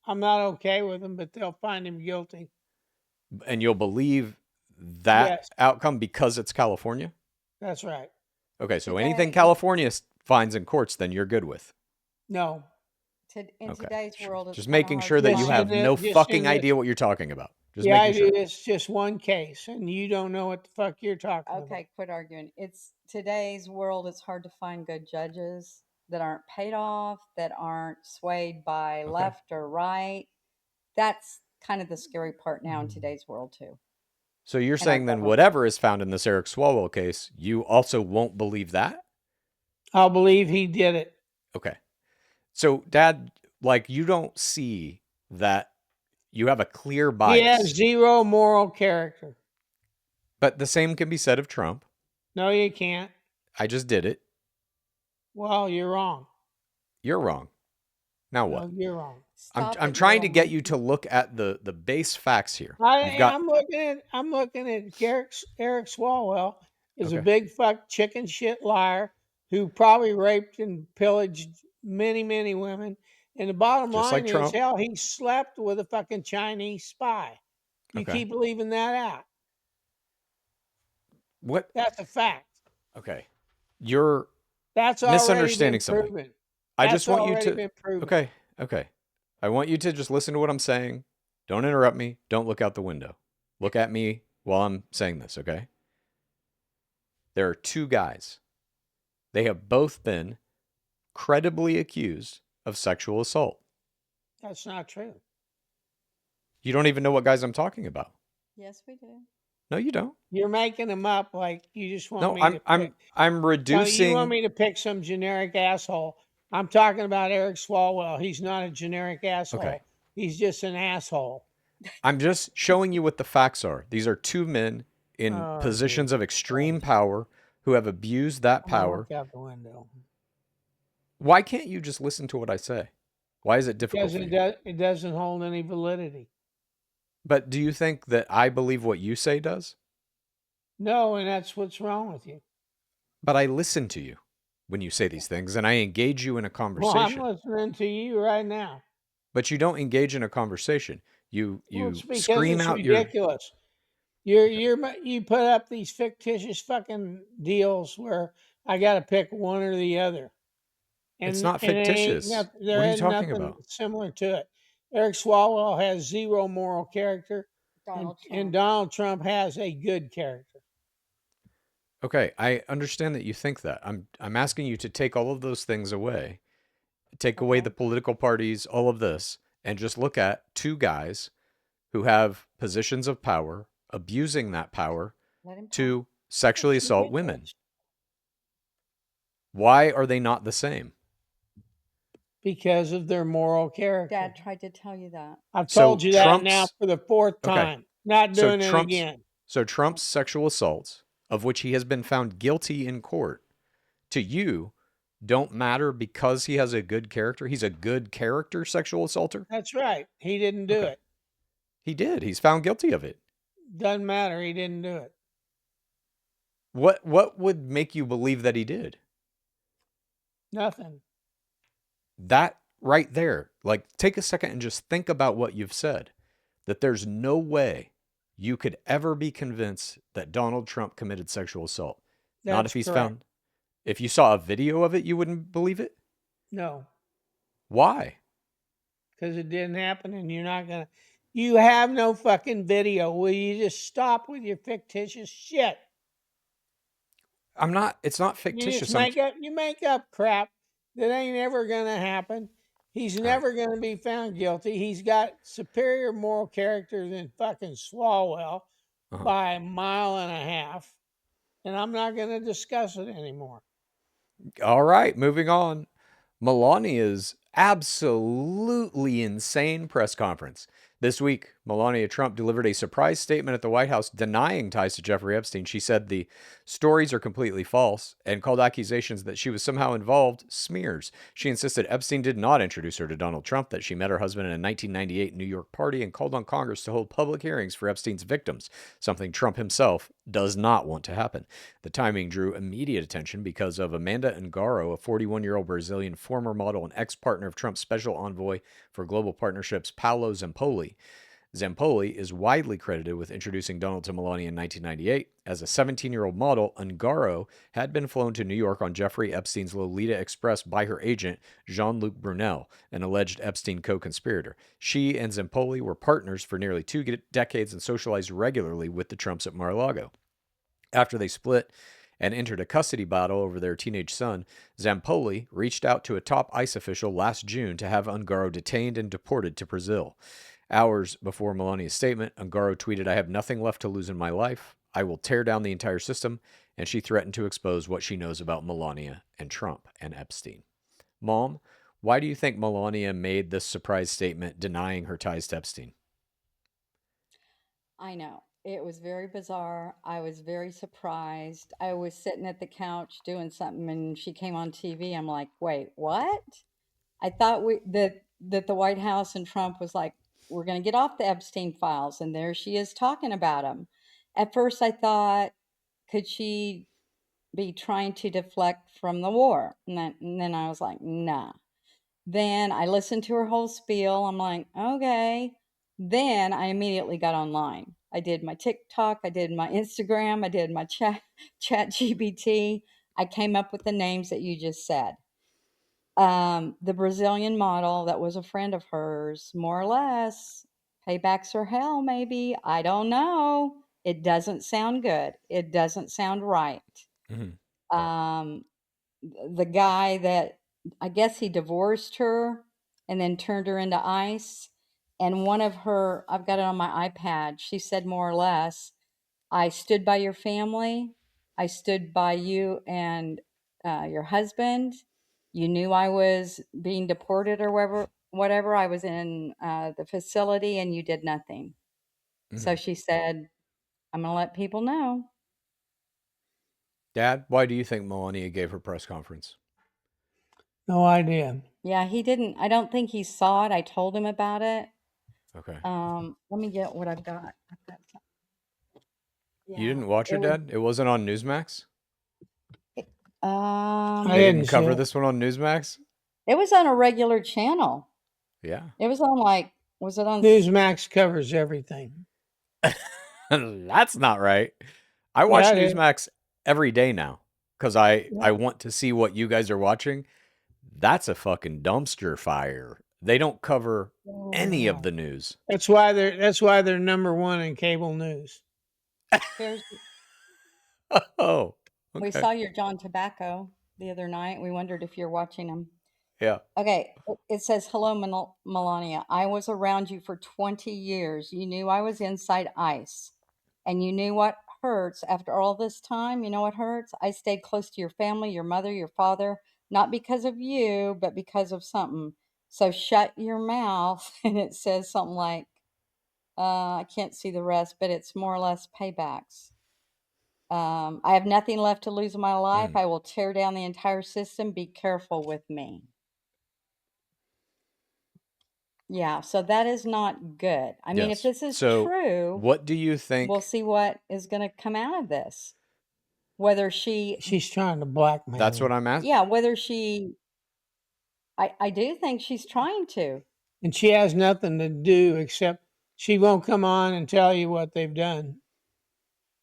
Speaker 3: I'm not okay with them, but they'll find him guilty.
Speaker 4: And you'll believe that
Speaker 3: Yes,
Speaker 4: outcome because it's California?
Speaker 3: that's right.
Speaker 4: Okay, so
Speaker 2: Today-
Speaker 4: anything California finds in courts, then you're good with.
Speaker 3: No.
Speaker 2: In
Speaker 4: Okay.
Speaker 2: today's world, it's
Speaker 4: Just
Speaker 2: kinda
Speaker 4: making
Speaker 2: hard
Speaker 4: sure
Speaker 2: to
Speaker 4: that you
Speaker 3: Just
Speaker 2: find-
Speaker 4: have
Speaker 3: in
Speaker 4: no
Speaker 3: this- just
Speaker 4: fucking
Speaker 3: in this-
Speaker 4: idea what you're talking about. Just
Speaker 3: Yeah, I
Speaker 4: making
Speaker 3: do.
Speaker 4: sure.
Speaker 3: It's just one case, and you don't know what the fuck you're talking about.
Speaker 2: Okay, quit arguing. It's today's world. It's hard to find good judges that aren't paid off, that aren't swayed by left or right. That's kind of the scary part now in today's world too.
Speaker 4: So you're
Speaker 2: And our
Speaker 4: saying then
Speaker 2: government.
Speaker 4: whatever is found in this Eric Swalwell case, you also won't believe that?
Speaker 3: I'll believe he did it.
Speaker 4: Okay. So, Dad, like, you don't see that you have a clear
Speaker 3: He has
Speaker 4: bias.
Speaker 3: zero moral character.
Speaker 4: But the same can be said of Trump.
Speaker 3: No, you can't.
Speaker 4: I just did it.
Speaker 3: Well, you're wrong.
Speaker 4: You're wrong. Now what?
Speaker 3: No, you're wrong.
Speaker 2: Stop
Speaker 4: I'm
Speaker 2: it,
Speaker 4: trying to
Speaker 2: little
Speaker 4: get you
Speaker 2: monkey.
Speaker 4: to look at the base facts here. You've got
Speaker 3: I'm looking at Eric Swalwell is a
Speaker 4: Okay.
Speaker 3: big fuck chicken shit liar who probably raped and pillaged many, many women. And the bottom
Speaker 4: Just like
Speaker 3: line is,
Speaker 4: Trump.
Speaker 3: hell, he slept with a fucking Chinese spy. You
Speaker 4: Okay.
Speaker 3: keep leaving that out.
Speaker 4: What?
Speaker 3: That's a fact.
Speaker 4: Okay. You're
Speaker 3: That's already
Speaker 4: misunderstanding
Speaker 3: been
Speaker 4: something.
Speaker 3: proven.
Speaker 4: I
Speaker 3: That's
Speaker 4: just want you
Speaker 3: already
Speaker 4: to
Speaker 3: been proven.
Speaker 4: Okay. Okay. I want you to just listen to what I'm saying. Don't interrupt me. Don't look out the window. Look at me while I'm saying this, okay? There are two guys. They have both been credibly accused of sexual assault.
Speaker 3: That's not true.
Speaker 4: You don't even know what guys I'm talking about.
Speaker 2: Yes, we do.
Speaker 4: No, you don't.
Speaker 3: You're making them up like you just want
Speaker 4: No,
Speaker 3: me
Speaker 4: I'm
Speaker 3: to
Speaker 4: I'm
Speaker 3: pick.
Speaker 4: I'm
Speaker 3: No, you
Speaker 4: reducing.
Speaker 3: want me to pick some generic asshole. I'm talking about Eric Swalwell. He's not a generic asshole.
Speaker 4: Okay.
Speaker 3: He's just an asshole.
Speaker 4: I'm just showing you what the facts are. These are two men in
Speaker 3: Oh,
Speaker 4: positions of
Speaker 3: Jesus
Speaker 4: extreme
Speaker 3: Christ.
Speaker 4: power who have abused that
Speaker 3: I'm gonna
Speaker 4: power.
Speaker 3: look out the window.
Speaker 4: Why can't you just listen to what I say? Why is it difficult
Speaker 3: Because
Speaker 4: for you?
Speaker 3: it doesn't hold any validity.
Speaker 4: But do you think that I believe what you say does?
Speaker 3: No, and that's what's wrong with you.
Speaker 4: But I listen to you when you say these things and I engage you in a
Speaker 3: Well, I'm
Speaker 4: conversation.
Speaker 3: listening to you right now.
Speaker 4: But you don't engage in a conversation. You
Speaker 3: Well, it's because
Speaker 4: scream
Speaker 3: it's
Speaker 4: out your
Speaker 3: ridiculous. You put up these fictitious fucking deals where I got to pick one or the other.
Speaker 4: It's not
Speaker 3: and it ain't
Speaker 4: fictitious.
Speaker 3: noth-
Speaker 4: What
Speaker 3: there
Speaker 4: are you
Speaker 3: ain't
Speaker 4: talking
Speaker 3: nothing
Speaker 4: about?
Speaker 3: similar to it. Eric Swalwell has zero moral character,
Speaker 2: Donald
Speaker 3: and
Speaker 2: Trump.
Speaker 3: Donald Trump has a good character.
Speaker 4: Okay, I understand that you think that. I'm asking you to take all of those things away. Take away
Speaker 2: Okay.
Speaker 4: the political parties, all of this, and just look at two guys who have positions of power, abusing that power
Speaker 2: Let him talk.
Speaker 4: to sexually
Speaker 3: It's
Speaker 4: assault women.
Speaker 3: ridiculous.
Speaker 4: Why are they not the same?
Speaker 3: Because of their moral character.
Speaker 2: Dad tried to tell you that.
Speaker 3: I've
Speaker 4: So
Speaker 3: told you that now
Speaker 4: Trump's-
Speaker 3: for the fourth
Speaker 4: Okay.
Speaker 3: time. Not
Speaker 4: So
Speaker 3: doing it
Speaker 4: Trump's-
Speaker 3: again.
Speaker 4: So Trump's sexual assaults, of which he has been found guilty in court, to you don't matter because he has a good character. He's a good character sexual assaulter.
Speaker 3: That's right. He didn't do
Speaker 4: Okay.
Speaker 3: it.
Speaker 4: He did. He's found guilty of it.
Speaker 3: Doesn't matter. He didn't do it.
Speaker 4: What would make you believe that he did?
Speaker 3: Nothing.
Speaker 4: That right there. Like, take a second and just think about what you've said. That there's no way you could ever be convinced that Donald Trump committed sexual assault. Not
Speaker 3: That's
Speaker 4: if he's
Speaker 3: correct.
Speaker 4: found. If you saw a video of it, you wouldn't believe it?
Speaker 3: No,
Speaker 4: Why?
Speaker 3: because it didn't happen, and you're not gonna. You have no fucking video. Will you just stop with your fictitious shit?
Speaker 4: I'm not, it's not
Speaker 3: You
Speaker 4: fictitious.
Speaker 3: just make up crap that ain't ever gonna happen. He's never gonna be found guilty. He's got superior moral character than fucking Swalwell
Speaker 4: Uh-huh.
Speaker 3: by a mile and a half, and I'm not gonna discuss it anymore.
Speaker 4: All right, moving on. Melania's absolutely insane press conference. This week, Melania Trump delivered a surprise statement at the White House denying ties to Jeffrey Epstein. She said the stories are completely false and called accusations that she was somehow involved smears. She insisted Epstein did not introduce her to Donald Trump, that she met her husband in a 1998 New York party, and called on Congress to hold public hearings for Epstein's victims, something Trump himself does not want to happen. The timing drew immediate attention because of Amanda Angaro, a 41-year-old Brazilian former model and ex-partner of Trump's special envoy for global partnerships, Paolo Zampoli. Zampoli is widely credited with introducing Donald to Melania in 1998. As a 17-year-old model, Ungaro had been flown to New York on Jeffrey Epstein's Lolita Express by her agent, Jean-Luc Brunel, an alleged Epstein co-conspirator. She and Zampoli were partners for nearly 2 decades and socialized regularly with the Trumps at Mar-a-Lago. After they split and entered a custody battle over their teenage son, Zampoli reached out to a top ICE official last June to have Ungaro detained and deported to Brazil. Hours before Melania's statement, Ungaro tweeted, "I have nothing left to lose in my life. I will tear down the entire system," and she threatened to expose what she knows about Melania and Trump and Epstein. Mom, why do you think Melania made this surprise statement denying her ties to Epstein?
Speaker 2: I know. It was very bizarre. I was very surprised. I was sitting at the couch doing something and she came on TV. I'm like, wait, what? I thought that the White House and Trump was like, we're going to get off the Epstein files, and there she is talking about them. At first, I thought, could she be trying to deflect from the war? And then I was like, nah. Then I listened to her whole spiel. I'm like, okay. Then I immediately got online. I did my TikTok, I did my Instagram, I did my chat GPT. I came up with the names that you just said. The Brazilian model that was a friend of hers, more or less, paybacks are hell, maybe. I don't know. It doesn't sound good. It doesn't sound right.
Speaker 4: Mm-hmm.
Speaker 2: Um, the guy that I guess he divorced her and then turned her into ice. And one of her, I've got it on my iPad, she said more or less, I stood by your family. I stood by you and your husband. You knew I was being deported or whatever. I was in the facility and you did nothing.
Speaker 4: Mm-hmm.
Speaker 2: So she said, I'm going to let people know.
Speaker 4: Dad, why do you think Melania gave her press conference?
Speaker 3: No idea.
Speaker 2: Yeah, he didn't. I don't think he saw it. I told him about it.
Speaker 4: Okay.
Speaker 2: Let me get what I've got.
Speaker 4: You
Speaker 2: Yeah,
Speaker 4: didn't watch it, Dad? It wasn't on Newsmax?
Speaker 3: I
Speaker 4: They
Speaker 3: didn't
Speaker 4: didn't
Speaker 3: see
Speaker 4: cover
Speaker 3: it.
Speaker 4: this one on Newsmax?
Speaker 2: it was on a regular channel.
Speaker 4: Yeah.
Speaker 2: It was on was it on?
Speaker 3: Newsmax covers everything.
Speaker 4: That's not right. I watch
Speaker 3: Yeah, it is.
Speaker 4: Newsmax every day now because I want to see what you guys are watching. That's a fucking dumpster fire. They don't cover any of the news.
Speaker 3: That's why they're number one in cable news.
Speaker 2: Here's,
Speaker 4: Oh,
Speaker 2: we
Speaker 4: okay.
Speaker 2: saw your John Tobacco the other night. We wondered if you're watching him.
Speaker 4: Yeah.
Speaker 2: Okay, it says, hello, Melania. I was around you for 20 years. You knew I was inside ICE. And you knew what hurts after all this time. You know what hurts? I stayed close to your family, your mother, your father, not because of you, but because of something. So shut your mouth. And it says something like, I can't see the rest, but it's more or less paybacks. I have nothing left to lose in my life.
Speaker 4: Mm.
Speaker 2: I will tear down the entire system. Be careful with me. Yeah, so that is not good. I mean, if
Speaker 4: Yes.
Speaker 2: this is
Speaker 4: So,
Speaker 2: true,
Speaker 4: what do you
Speaker 2: we'll
Speaker 4: think?
Speaker 2: see what is going to come out of this. Whether
Speaker 3: She's trying to blackmail
Speaker 4: That's what
Speaker 3: him.
Speaker 4: I'm asking.
Speaker 2: yeah, whether I do think she's trying to.
Speaker 3: And she has nothing to do except she won't come on and tell you what they've done.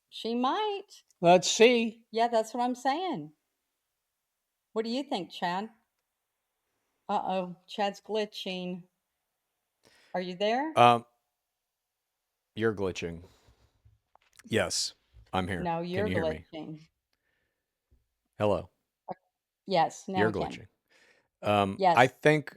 Speaker 2: She might.
Speaker 3: Let's see.
Speaker 2: Yeah, that's what I'm saying. What do you think, Chad? Uh-oh, Chad's glitching. Are you there?
Speaker 4: You're glitching. Yes, I'm here.
Speaker 2: No,
Speaker 4: Can
Speaker 2: you're
Speaker 4: you hear me?
Speaker 2: glitching.
Speaker 4: Hello.
Speaker 2: Yes, now
Speaker 4: You're
Speaker 2: we can.
Speaker 4: glitching.
Speaker 2: Yes.
Speaker 4: I think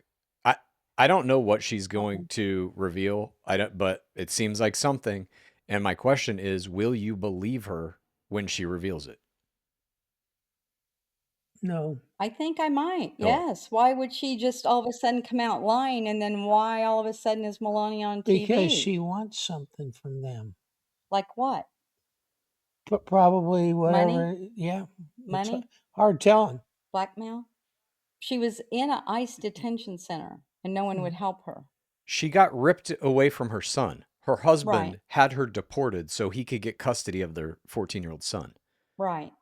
Speaker 4: I don't know what she's going to reveal. I don't, but it seems like something. And my question is, will you believe her when she reveals it?
Speaker 3: No,
Speaker 2: I think I might.
Speaker 4: Oh, well.
Speaker 2: Yes. Why would she just all of a sudden come out lying, and then why all of a sudden is Melania on
Speaker 3: because
Speaker 2: TV?
Speaker 3: she wants something from them.
Speaker 2: Like what?
Speaker 3: Probably
Speaker 2: Money?
Speaker 3: whatever. Yeah, it's
Speaker 2: Money?
Speaker 3: hard telling.
Speaker 2: Blackmail? She was in a ICE detention center and no one would help her.
Speaker 4: She got ripped away from her son. Her
Speaker 2: Right,
Speaker 4: husband had her deported so he could get custody of their 14-year-old son.
Speaker 2: right.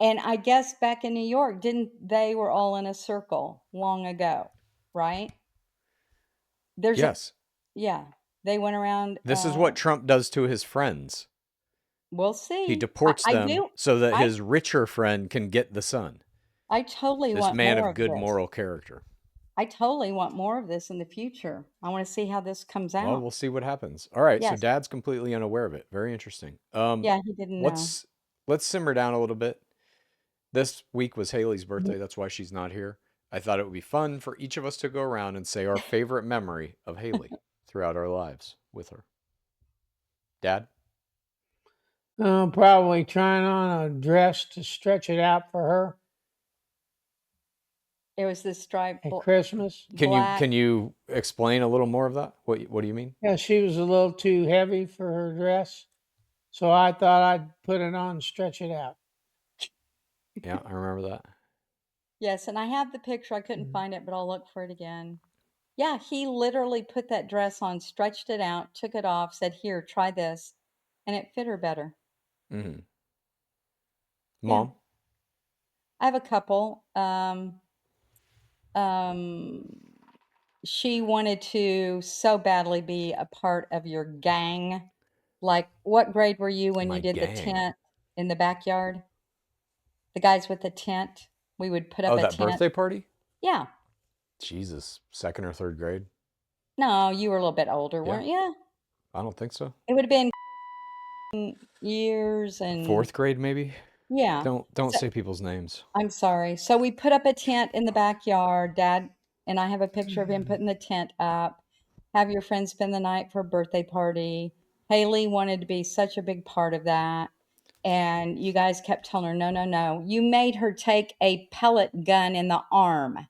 Speaker 2: And I guess back in New York, they were all in a circle long ago, right? There's a,
Speaker 4: Yes.
Speaker 2: yeah, they went around,
Speaker 4: This is what Trump does to his friends.
Speaker 2: we'll
Speaker 4: He
Speaker 2: see.
Speaker 4: deports
Speaker 2: I
Speaker 4: them
Speaker 2: do,
Speaker 4: so that
Speaker 2: I,
Speaker 4: his richer friend can get the son.
Speaker 2: I totally
Speaker 4: This
Speaker 2: want
Speaker 4: man
Speaker 2: more
Speaker 4: of
Speaker 2: of
Speaker 4: good
Speaker 2: this.
Speaker 4: moral character.
Speaker 2: I totally want more of this in the future. I want to see how this comes
Speaker 4: Well,
Speaker 2: out.
Speaker 4: we'll see what happens. All right, so
Speaker 2: Yes.
Speaker 4: Dad's completely unaware of it. Very interesting.
Speaker 2: Yeah, he didn't know.
Speaker 4: Let's simmer down a little bit. This week was Haley's birthday. That's why she's not here. I thought it would be fun for each of us to go around and say our favorite memory of Haley throughout our lives with her. Dad?
Speaker 3: Probably trying on a dress to stretch it out for her
Speaker 2: It was this striped
Speaker 3: at Christmas.
Speaker 2: black.
Speaker 4: Can you explain a little more of that? What do you mean?
Speaker 3: Yeah, she was a little too heavy for her dress, so I thought I'd put it on and stretch it out.
Speaker 4: Yeah, I remember that.
Speaker 2: Yes, and I have the picture. I couldn't find it, but I'll look for it again. Yeah, he literally put that dress on, stretched it out, took it off, said, "Here, try this," and it fit her better.
Speaker 4: Mm-hmm.
Speaker 2: Yeah.
Speaker 4: Mom?
Speaker 2: I have a couple. She wanted to so badly be a part of your gang. Like, what grade were you when
Speaker 4: My
Speaker 2: you did the
Speaker 4: gang.
Speaker 2: tent in the backyard? The guys with the tent. We would put up
Speaker 4: Oh,
Speaker 2: a
Speaker 4: that
Speaker 2: tent.
Speaker 4: birthday party?
Speaker 2: Yeah.
Speaker 4: Jesus, 2nd or 3rd grade?
Speaker 2: No, you were a little bit older,
Speaker 4: Yeah.
Speaker 2: weren't you?
Speaker 4: I don't think so.
Speaker 2: It would have been years and
Speaker 4: 4th grade, maybe?
Speaker 2: yeah.
Speaker 4: Don't
Speaker 2: So,
Speaker 4: say people's names.
Speaker 2: I'm sorry. So we put up a tent in the backyard. Dad and I have a picture of him putting the tent up. Have your friends spend the night for a birthday party. Haley wanted to be such a big part of that. And you guys kept telling her, no, no, no. You made her take a pellet gun in the arm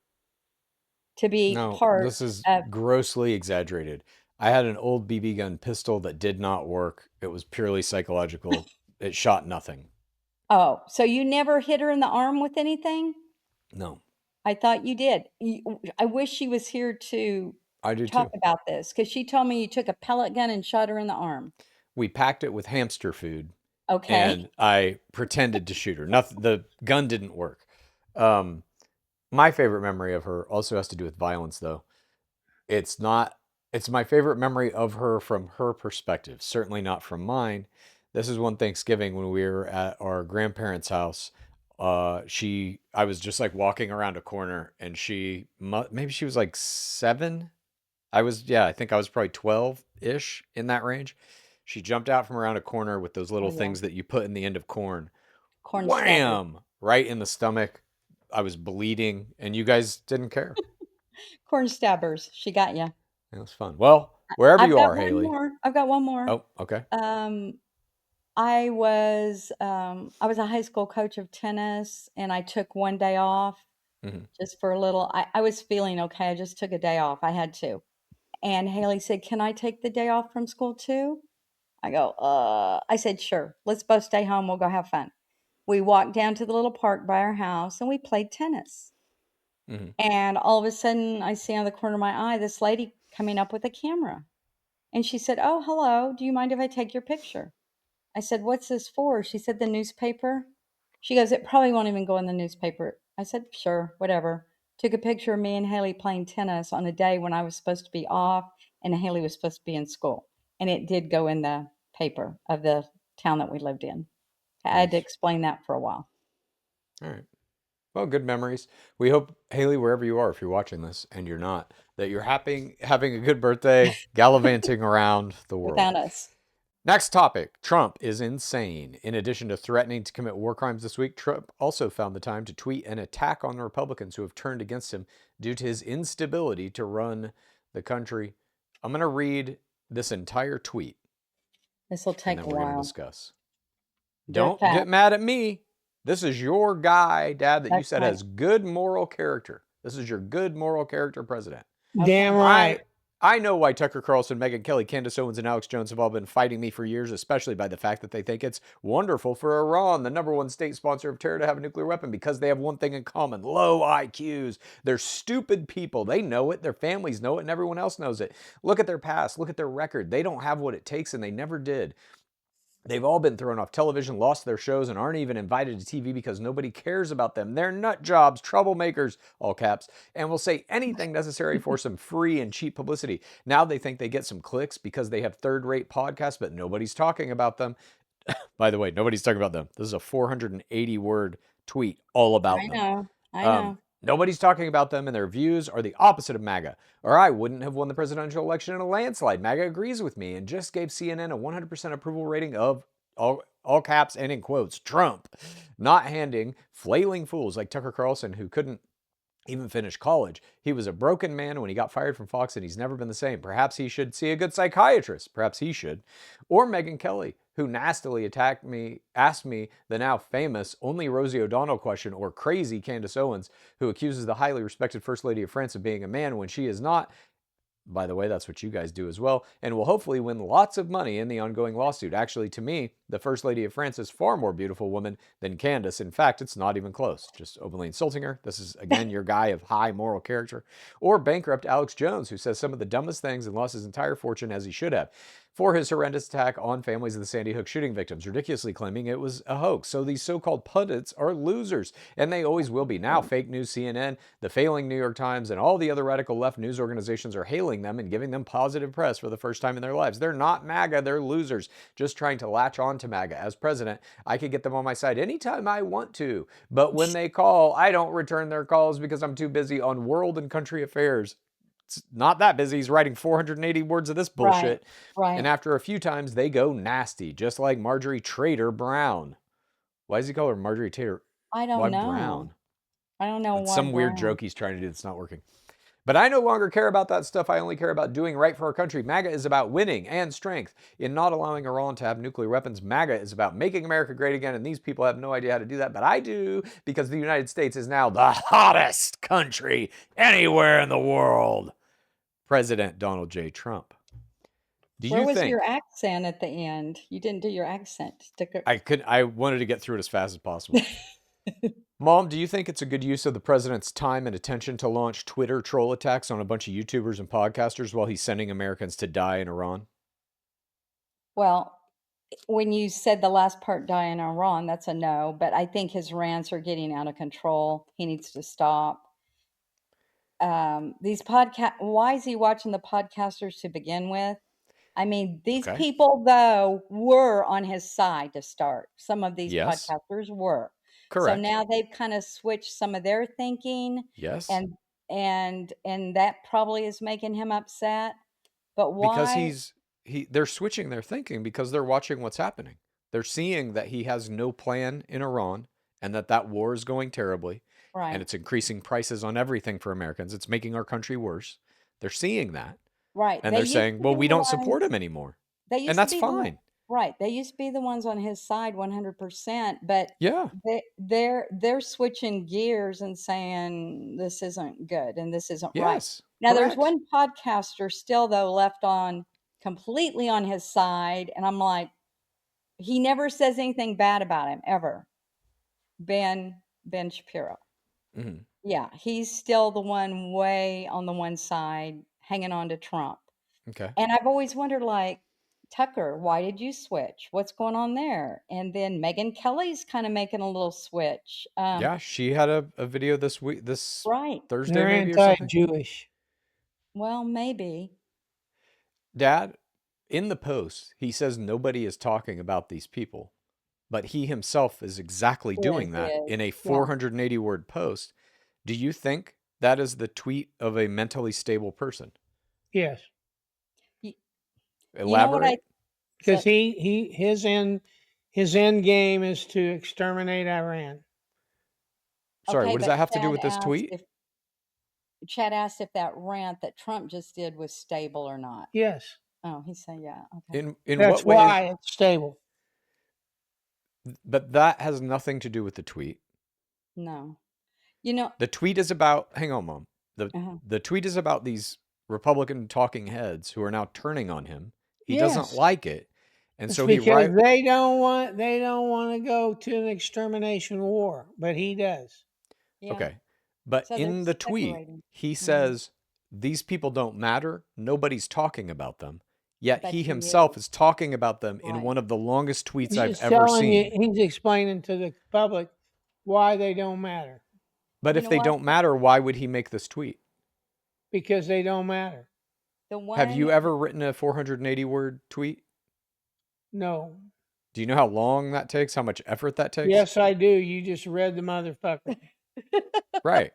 Speaker 2: to be
Speaker 4: No,
Speaker 2: part
Speaker 4: this is
Speaker 2: of.
Speaker 4: grossly exaggerated. I had an old BB gun pistol that did not work. It was purely psychological. It shot nothing.
Speaker 2: Oh, so you never hit her in the arm with anything?
Speaker 4: No,
Speaker 2: I thought you did. I wish she was here to
Speaker 4: I do
Speaker 2: talk
Speaker 4: too.
Speaker 2: about this because she told me you took a pellet gun and shot her in the arm.
Speaker 4: We packed it with hamster food
Speaker 2: Okay.
Speaker 4: and I pretended to shoot her. Nothing, the gun didn't work. My favorite memory of her also has to do with violence, though. It's my favorite memory of her from her perspective, certainly not from mine. This is one Thanksgiving when we were at our grandparents' house. I was just like walking around a corner and maybe she was like 7. I think I was probably 12-ish in that range. She jumped out from around a corner with those little
Speaker 2: Oh, yeah.
Speaker 4: things that you put in the end of corn.
Speaker 2: Corn stabbers.
Speaker 4: Wham! Right in the stomach. I was bleeding and you guys didn't care.
Speaker 2: Corn stabbers. She got you.
Speaker 4: It was fun. Well, wherever
Speaker 2: I've
Speaker 4: you
Speaker 2: got
Speaker 4: are,
Speaker 2: one
Speaker 4: Haley.
Speaker 2: more. I've got one more.
Speaker 4: Oh, okay.
Speaker 2: I was a high school coach of tennis, and I took one day off
Speaker 4: Mhm.
Speaker 2: just for a little. I was feeling okay. I just took a day off. I had to. And Haley said, "Can I take the day off from school too?" I go, I said, "Sure. Let's both stay home. We'll go have fun." We walked down to the little park by our house and we played tennis.
Speaker 4: Mhm.
Speaker 2: And all of a sudden, I see on the corner of my eye this lady coming up with a camera. And she said, "Oh, hello. Do you mind if I take your picture?" I said, "What's this for?" She said, "The newspaper." She goes, "It probably won't even go in the newspaper." I said, "Sure, whatever." Took a picture of me and Haley playing tennis on a day when I was supposed to be off and Haley was supposed to be in school. And it did go in the paper of the town that we lived in. I had to
Speaker 4: Nice.
Speaker 2: explain that for a while.
Speaker 4: All right. Well, good memories. We hope, Haley, wherever you are, if you're watching this and you're not, that you're having a good birthday, gallivanting around the world.
Speaker 2: Without us.
Speaker 4: Next topic. Trump is insane. In addition to threatening to commit war crimes this week, Trump also found the time to tweet an attack on Republicans who have turned against him due to his instability to run the country. I'm going to read this entire tweet
Speaker 2: This will
Speaker 4: and
Speaker 2: take
Speaker 4: then
Speaker 2: a
Speaker 4: we're going to
Speaker 2: while.
Speaker 4: discuss.
Speaker 2: Do it
Speaker 4: Don't
Speaker 2: fast.
Speaker 4: get mad at me. This is your guy, Dad, that you
Speaker 2: That's
Speaker 4: said
Speaker 2: right.
Speaker 4: has good moral character. This is your good moral character president.
Speaker 3: Damn right.
Speaker 4: I know why Tucker Carlson, Megyn Kelly, Candace Owens, and Alex Jones have all been fighting me for years, especially by the fact that they think it's wonderful for Iran, the #1 state sponsor of terror, to have a nuclear weapon because they have one thing in common: low IQs. They're stupid people. They know it, their families know it, and everyone else knows it. Look at their past, look at their record. They don't have what it takes, and they never did. They've all been thrown off television, lost their shows, and aren't even invited to TV because nobody cares about them. They're nut jobs, troublemakers, all caps, and will say anything necessary for some free and cheap publicity. Now they think they get some clicks because they have third-rate podcasts, but nobody's talking about them. By the way, nobody's talking about them. This is a 480-word tweet all about them.
Speaker 2: I know.
Speaker 4: Nobody's talking about them, and their views are the opposite of MAGA. Or I wouldn't have won the presidential election in a landslide. MAGA agrees with me and just gave CNN a 100% approval rating of, all caps and in quotes, Trump. Not handing flailing fools like Tucker Carlson, who couldn't even finish college. He was a broken man when he got fired from Fox, and he's never been the same. Perhaps he should see a good psychiatrist. Perhaps he should. Or Megyn Kelly, who nastily asked me the now famous only Rosie O'Donnell question, or crazy Candace Owens, who accuses the highly respected First Lady of France of being a man when she is not. By the way, that's what you guys do as well, and will hopefully win lots of money in the ongoing lawsuit. Actually, to me, the First Lady of France is far more beautiful woman than Candace. In fact, it's not even close. Just openly insulting her. This is, again, your guy of high moral character. Or bankrupt Alex Jones, who says some of the dumbest things and lost his entire fortune, as he should have, for his horrendous attack on families of the Sandy Hook shooting victims, ridiculously claiming it was a hoax. So these so-called pundits are losers, and they always will be. Now, fake news CNN, the failing New York Times, and all the other radical left news organizations are hailing them and giving them positive press for the first time in their lives. They're not MAGA, they're losers, just trying to latch on to MAGA. As president, I could get them on my side anytime I want to, but when they call, I don't return their calls because I'm too busy on world and country affairs. It's not that busy. He's writing 480 words of this bullshit.
Speaker 2: Right.
Speaker 4: And after a few times, they go nasty, just like Marjorie Taylor Brown. Why does he call her Marjorie Taylor?
Speaker 2: I don't
Speaker 4: Why
Speaker 2: know.
Speaker 4: Brown?
Speaker 2: I don't know
Speaker 4: It's
Speaker 2: why.
Speaker 4: some weird joke he's trying to do that's not working. But I no longer care about that stuff. I only care about doing right for our country. MAGA is about winning and strength in not allowing Iran to have nuclear weapons. MAGA is about making America great again, and these people have no idea how to do that, but I do, because the United States is now the hottest country anywhere in the world. President Donald J. Trump.
Speaker 2: Where was your accent at the end? You didn't do your accent.
Speaker 4: I wanted to get through it as fast as possible. Mom, do you think it's a good use of the president's time and attention to launch Twitter troll attacks on a bunch of YouTubers and podcasters while he's sending Americans to die in Iran?
Speaker 2: Well, when you said the last part, die in Iran, that's a no. But I think his rants are getting out of control. He needs to stop. These why is he watching the podcasters to begin with? I mean, these people, though, were on his side to start. Some of these podcasters were.
Speaker 4: Correct.
Speaker 2: So now they've kind of switched some of their thinking.
Speaker 4: Yes.
Speaker 2: And that probably is making him upset. But why?
Speaker 4: Because they're switching their thinking because they're watching what's happening. They're seeing that he has no plan in Iran and that war is going terribly.
Speaker 2: Right.
Speaker 4: And it's increasing prices on everything for Americans. It's making our country worse. They're seeing that.
Speaker 2: Right.
Speaker 4: And they're saying, well, we don't support him anymore. And that's fine.
Speaker 2: Right. They used to be the ones on his side 100%. But
Speaker 4: yeah,
Speaker 2: they're switching gears and saying this isn't good and this isn't right. Now,
Speaker 4: correct.
Speaker 2: There's one podcaster still, though, left on completely on his side. And I'm like, he never says anything bad about him, ever. Ben Shapiro.
Speaker 4: Mm-hmm.
Speaker 2: Yeah, he's still the one way on the one side, hanging on to Trump.
Speaker 4: Okay.
Speaker 2: And I've always wondered, like, Tucker, why did you switch? What's going on there? And then Megyn Kelly's kind of making a little switch.
Speaker 4: Yeah, she had a video this week, Thursday,
Speaker 3: They're
Speaker 4: maybe, or something.
Speaker 3: Anti-Jewish.
Speaker 2: Well, maybe.
Speaker 4: Dad, in the post, he says nobody is talking about these people, but he himself is exactly doing that in a 480-word post. Do you think that is the tweet of a mentally stable person?
Speaker 3: Yes.
Speaker 4: Elaborate.
Speaker 3: Because his end game is to exterminate Iran.
Speaker 4: Sorry, what does that have to do with this tweet?
Speaker 2: Chad asked if that rant that Trump just did was stable or not.
Speaker 3: Yes.
Speaker 2: Oh, he said, yeah. Okay.
Speaker 4: In
Speaker 3: That's
Speaker 4: what way
Speaker 3: why it's stable.
Speaker 4: But that has nothing to do with the tweet.
Speaker 2: No. You know,
Speaker 4: The tweet is about, hang on, Mom.
Speaker 2: uh
Speaker 4: The tweet is about these Republican talking heads who are now turning on him. He doesn't
Speaker 3: Yes.
Speaker 4: like it. And
Speaker 3: It's
Speaker 4: so he
Speaker 3: because they don't want to go to an extermination war, but he does.
Speaker 2: yeah.
Speaker 4: Okay. But
Speaker 2: So they're
Speaker 4: in the tweet,
Speaker 2: separating.
Speaker 4: he
Speaker 2: Mhm.
Speaker 4: says, these people don't matter. Nobody's talking about them. Yet
Speaker 2: But
Speaker 4: he
Speaker 2: he
Speaker 4: himself
Speaker 2: is.
Speaker 4: is talking about them in
Speaker 2: Right.
Speaker 4: one of the longest tweets
Speaker 3: He's
Speaker 4: I've
Speaker 3: just
Speaker 4: ever
Speaker 3: telling you,
Speaker 4: seen.
Speaker 3: he's explaining to the public why they don't matter.
Speaker 4: But
Speaker 2: You
Speaker 4: if
Speaker 2: know
Speaker 4: they
Speaker 2: what?
Speaker 4: don't matter, why would he make this tweet?
Speaker 3: Because they don't matter.
Speaker 2: The
Speaker 4: Have you
Speaker 2: one,
Speaker 4: ever written a 480 word tweet?
Speaker 3: No.
Speaker 4: Do you know how long that takes? How much effort that takes?
Speaker 3: Yes, I do. You just read the motherfucker.
Speaker 4: Right.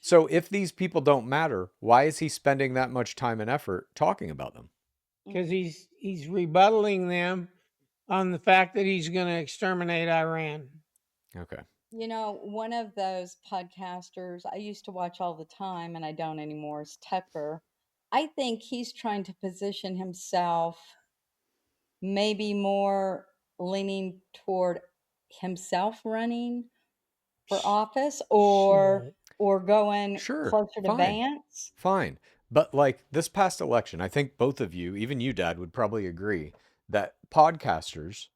Speaker 4: So if these people don't matter, why is he spending that much time and effort talking about them?
Speaker 3: Because he's rebuttaling them on the fact that he's going to exterminate Iran.
Speaker 4: Okay.
Speaker 2: you know, one of those podcasters I used to watch all the time, and I don't anymore, is Tucker. I think he's trying to position himself maybe more leaning toward himself running for office or
Speaker 3: Shit.
Speaker 2: going
Speaker 4: Sure.
Speaker 2: closer to
Speaker 4: Fine.
Speaker 2: Vance.
Speaker 4: Fine. But like this past election, I think both of you, even you, Dad, would probably agree that podcasters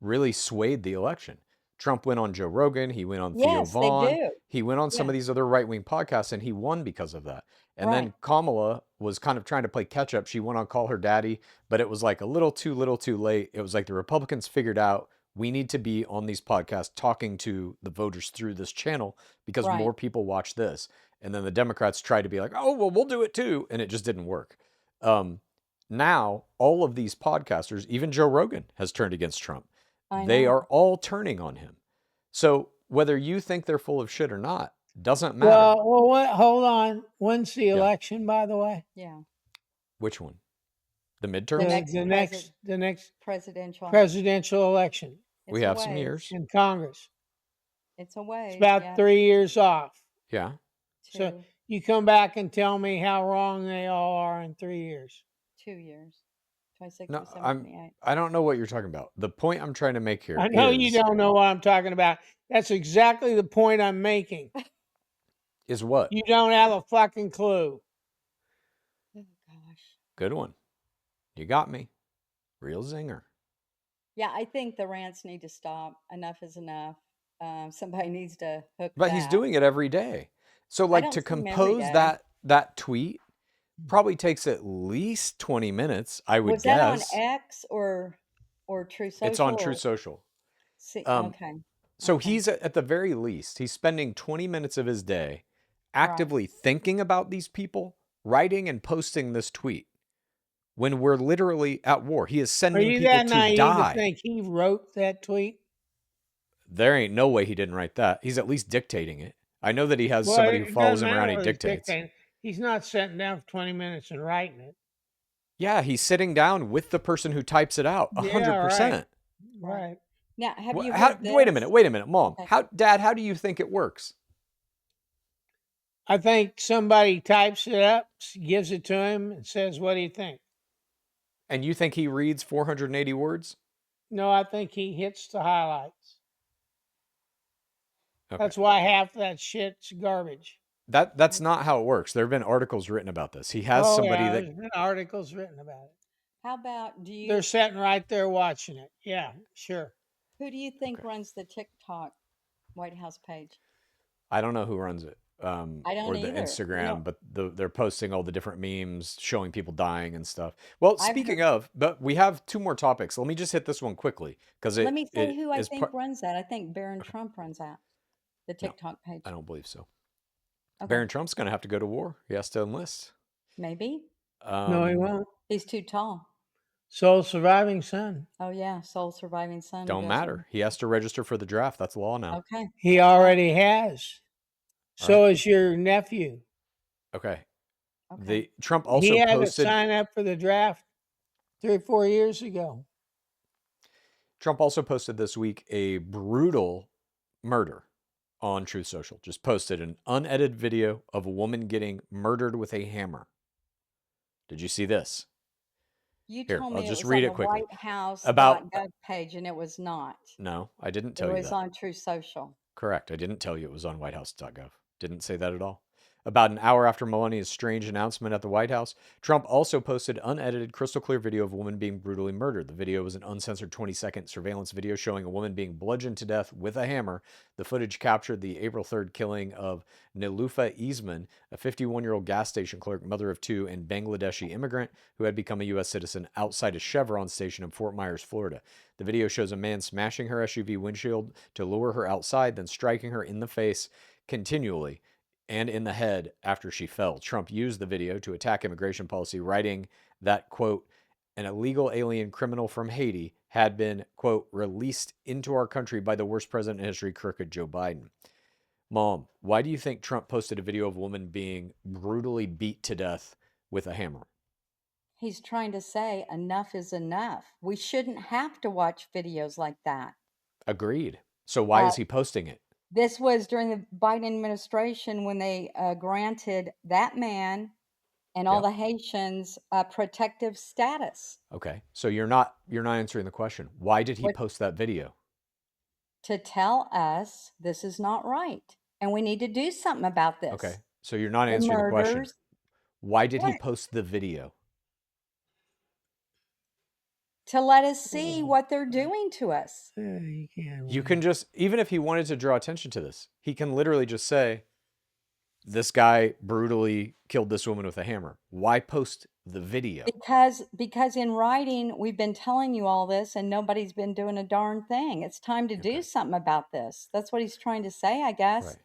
Speaker 4: really swayed the election. Trump went on Joe Rogan. He went on Theo
Speaker 2: Yes, they
Speaker 4: Vaughn.
Speaker 2: do.
Speaker 4: He went on some
Speaker 2: Yeah,
Speaker 4: of these other right-wing podcasts, and he won because of that. And
Speaker 2: right.
Speaker 4: then Kamala was kind of trying to play catch up. She went on Call Her Daddy, but it was like a little too late. It was like the Republicans figured out we need to be on these podcasts talking to the voters through this channel because
Speaker 2: Right.
Speaker 4: more people watch this. And then the Democrats tried to be like, oh, well, we'll do it too. And it just didn't work. Now, all of these podcasters, even Joe Rogan has turned against Trump.
Speaker 2: I
Speaker 4: They
Speaker 2: know.
Speaker 4: are all turning on him. So whether you think they're full of shit or not doesn't matter.
Speaker 3: Well, what? Hold on. When's the
Speaker 4: Yeah.
Speaker 3: election, by the way?
Speaker 2: Yeah.
Speaker 4: Which one? The
Speaker 2: The
Speaker 4: midterms?
Speaker 2: next
Speaker 3: The next
Speaker 2: presidential.
Speaker 3: presidential election
Speaker 2: It's
Speaker 4: We
Speaker 2: a
Speaker 4: have some
Speaker 2: ways.
Speaker 4: years.
Speaker 3: in Congress.
Speaker 2: It's a ways.
Speaker 3: It's about
Speaker 2: yeah,
Speaker 3: 3 years off.
Speaker 4: Yeah.
Speaker 3: So
Speaker 2: two,
Speaker 3: you come back and tell me how wrong they all are in 3 years.
Speaker 2: 2 years. 26,
Speaker 4: No,
Speaker 2: 27, 28.
Speaker 4: I don't know what you're talking about. The point I'm trying to make here
Speaker 3: I know you
Speaker 4: is
Speaker 3: don't know what I'm talking about. That's exactly the point I'm making.
Speaker 4: what?
Speaker 3: You don't have a fucking clue.
Speaker 2: Oh gosh.
Speaker 4: Good one. You got me. Real zinger.
Speaker 2: Yeah, I think the rants need to stop. Enough is enough. Somebody needs to hook
Speaker 4: But he's
Speaker 2: that.
Speaker 4: doing it every day. So
Speaker 2: I
Speaker 4: like
Speaker 2: don't
Speaker 4: to
Speaker 2: see him every
Speaker 4: compose
Speaker 2: day.
Speaker 4: that tweet probably takes at least 20 minutes, I would
Speaker 2: Was that on
Speaker 4: guess.
Speaker 2: X or True Social?
Speaker 4: It's on True
Speaker 2: or-
Speaker 4: Social.
Speaker 2: See,
Speaker 4: Um,
Speaker 2: okay.
Speaker 4: So
Speaker 2: Okay.
Speaker 4: he's at the very least, he's spending 20 minutes of his day actively thinking about these people, writing and posting this tweet when we're literally at war. He is
Speaker 3: Are
Speaker 4: sending
Speaker 3: you
Speaker 4: people
Speaker 3: that
Speaker 4: to
Speaker 3: naive
Speaker 4: die.
Speaker 3: to think he wrote that tweet?
Speaker 4: There ain't no way he didn't write that. He's at least dictating it. I know that he has
Speaker 3: Well,
Speaker 4: somebody who
Speaker 3: it
Speaker 4: follows
Speaker 3: doesn't
Speaker 4: him
Speaker 3: matter
Speaker 4: around. He
Speaker 3: whether he's
Speaker 4: dictates.
Speaker 3: dictating. He's not sitting down for 20 minutes and writing it.
Speaker 4: Yeah, he's sitting down with the person who types it out. 100%.
Speaker 3: Right.
Speaker 2: Now, have you
Speaker 4: How,
Speaker 2: heard this?
Speaker 4: wait a minute, Mom.
Speaker 2: Okay.
Speaker 4: Dad, how do you think it works?
Speaker 3: I think somebody types it up, gives it to him, and says, "What do you think?"
Speaker 4: And you think he reads 480 words?
Speaker 3: No, I think he hits the highlights.
Speaker 4: Okay.
Speaker 3: That's why half that shit's garbage.
Speaker 4: That's not how it works. There have been articles written about this. He has somebody that
Speaker 3: there's been articles written about it.
Speaker 2: How about
Speaker 3: They're sitting right there watching it. Yeah, sure.
Speaker 2: who do you think
Speaker 4: Okay.
Speaker 2: runs the TikTok White House page?
Speaker 4: I don't know who runs it.
Speaker 2: I don't
Speaker 4: or the
Speaker 2: either.
Speaker 4: Instagram, but they're posting all the different memes showing people dying and stuff. Well,
Speaker 2: I've
Speaker 4: speaking of, but we have two more topics. Let me just hit this one quickly because
Speaker 2: Let me say
Speaker 4: it
Speaker 2: who I
Speaker 4: is
Speaker 2: think runs that. I think Barron Trump runs that, the
Speaker 4: No,
Speaker 2: TikTok page.
Speaker 4: I don't believe so.
Speaker 2: Okay.
Speaker 4: Barron Trump's going to have to go to war. He has to enlist.
Speaker 2: Maybe.
Speaker 3: No, he
Speaker 4: Um,
Speaker 3: won't.
Speaker 2: He's too tall.
Speaker 3: Sole surviving son.
Speaker 2: Oh, yeah. Sole surviving son.
Speaker 4: Don't
Speaker 2: goes
Speaker 4: matter. He has to register for the draft. That's law
Speaker 2: in.
Speaker 4: now.
Speaker 2: Okay.
Speaker 3: He already has.
Speaker 4: All
Speaker 3: So is your nephew.
Speaker 4: Okay.
Speaker 2: Okay.
Speaker 4: The Trump also
Speaker 3: He had to
Speaker 4: posted.
Speaker 3: sign up for the draft 3 or 4 years ago.
Speaker 4: Trump also posted this week a brutal murder on Truth Social. Just posted an unedited video of a woman getting murdered with a hammer. Did you see this?
Speaker 2: You
Speaker 4: Here,
Speaker 2: told
Speaker 4: I'll
Speaker 2: me it
Speaker 4: just
Speaker 2: was
Speaker 4: read
Speaker 2: on
Speaker 4: it
Speaker 2: the
Speaker 4: quickly.
Speaker 2: whitehouse.gov
Speaker 4: About
Speaker 2: page, and it was not.
Speaker 4: no, I didn't
Speaker 2: It
Speaker 4: tell you
Speaker 2: was
Speaker 4: that.
Speaker 2: on True Social.
Speaker 4: Correct. I didn't tell you it was on whitehouse.gov. Didn't say that at all. About an hour after Melania's strange announcement at the White House, Trump also posted unedited, crystal clear video of a woman being brutally murdered. The video was an uncensored 20-second surveillance video showing a woman being bludgeoned to death with a hammer. The footage captured the April 3rd killing of Nilufa Isman, a 51-year-old gas station clerk, mother of two, and Bangladeshi immigrant who had become a U.S. citizen outside a Chevron station in Fort Myers, Florida. The video shows a man smashing her SUV windshield to lure her outside, then striking her in the face continually and in the head after she fell. Trump used the video to attack immigration policy, writing that, quote, an illegal alien criminal from Haiti had been, quote, released into our country by the worst president in history, crooked Joe Biden. Mom, why do you think Trump posted a video of a woman being brutally beat to death with a hammer?
Speaker 2: He's trying to say enough is enough. We shouldn't have to watch videos like that.
Speaker 4: Agreed. So why is he posting it?
Speaker 2: This was during the Biden administration when they granted that man and all
Speaker 4: Yep.
Speaker 2: the Haitians protective status.
Speaker 4: Okay. So you're not answering the question. Why did he
Speaker 2: What-
Speaker 4: post that video?
Speaker 2: To tell us this is not right and we need to do something about this.
Speaker 4: Okay. So you're not
Speaker 2: The
Speaker 4: answering the question.
Speaker 2: murders.
Speaker 4: Why did he
Speaker 2: What?
Speaker 4: post the video?
Speaker 2: To let us see what they're doing to us.
Speaker 3: You can't.
Speaker 4: You can just, even if he wanted to draw attention to this, he can literally just say, this guy brutally killed this woman with a hammer. Why post the video?
Speaker 2: Because in writing we've been telling you all this and nobody's been doing a darn thing. It's time to do something about this. That's what he's trying to say, I guess.
Speaker 4: Right. Do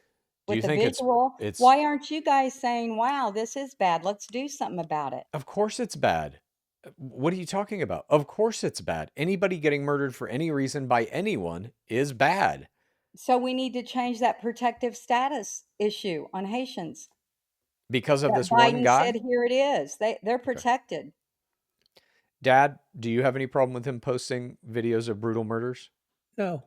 Speaker 2: With
Speaker 4: you
Speaker 2: the
Speaker 4: think
Speaker 2: visual.
Speaker 4: it's
Speaker 2: Why aren't you guys saying, wow, this is bad, let's do something about it?
Speaker 4: Of course it's bad. What are you talking about? Of course it's bad. Anybody getting murdered for any reason by anyone is bad.
Speaker 2: So we need to change that protective status issue on Haitians.
Speaker 4: Because of
Speaker 2: That
Speaker 4: this one
Speaker 2: Biden
Speaker 4: guy?
Speaker 2: said, here it is. They're protected.
Speaker 4: Dad, do you have any problem with him posting videos of brutal murders?
Speaker 3: No.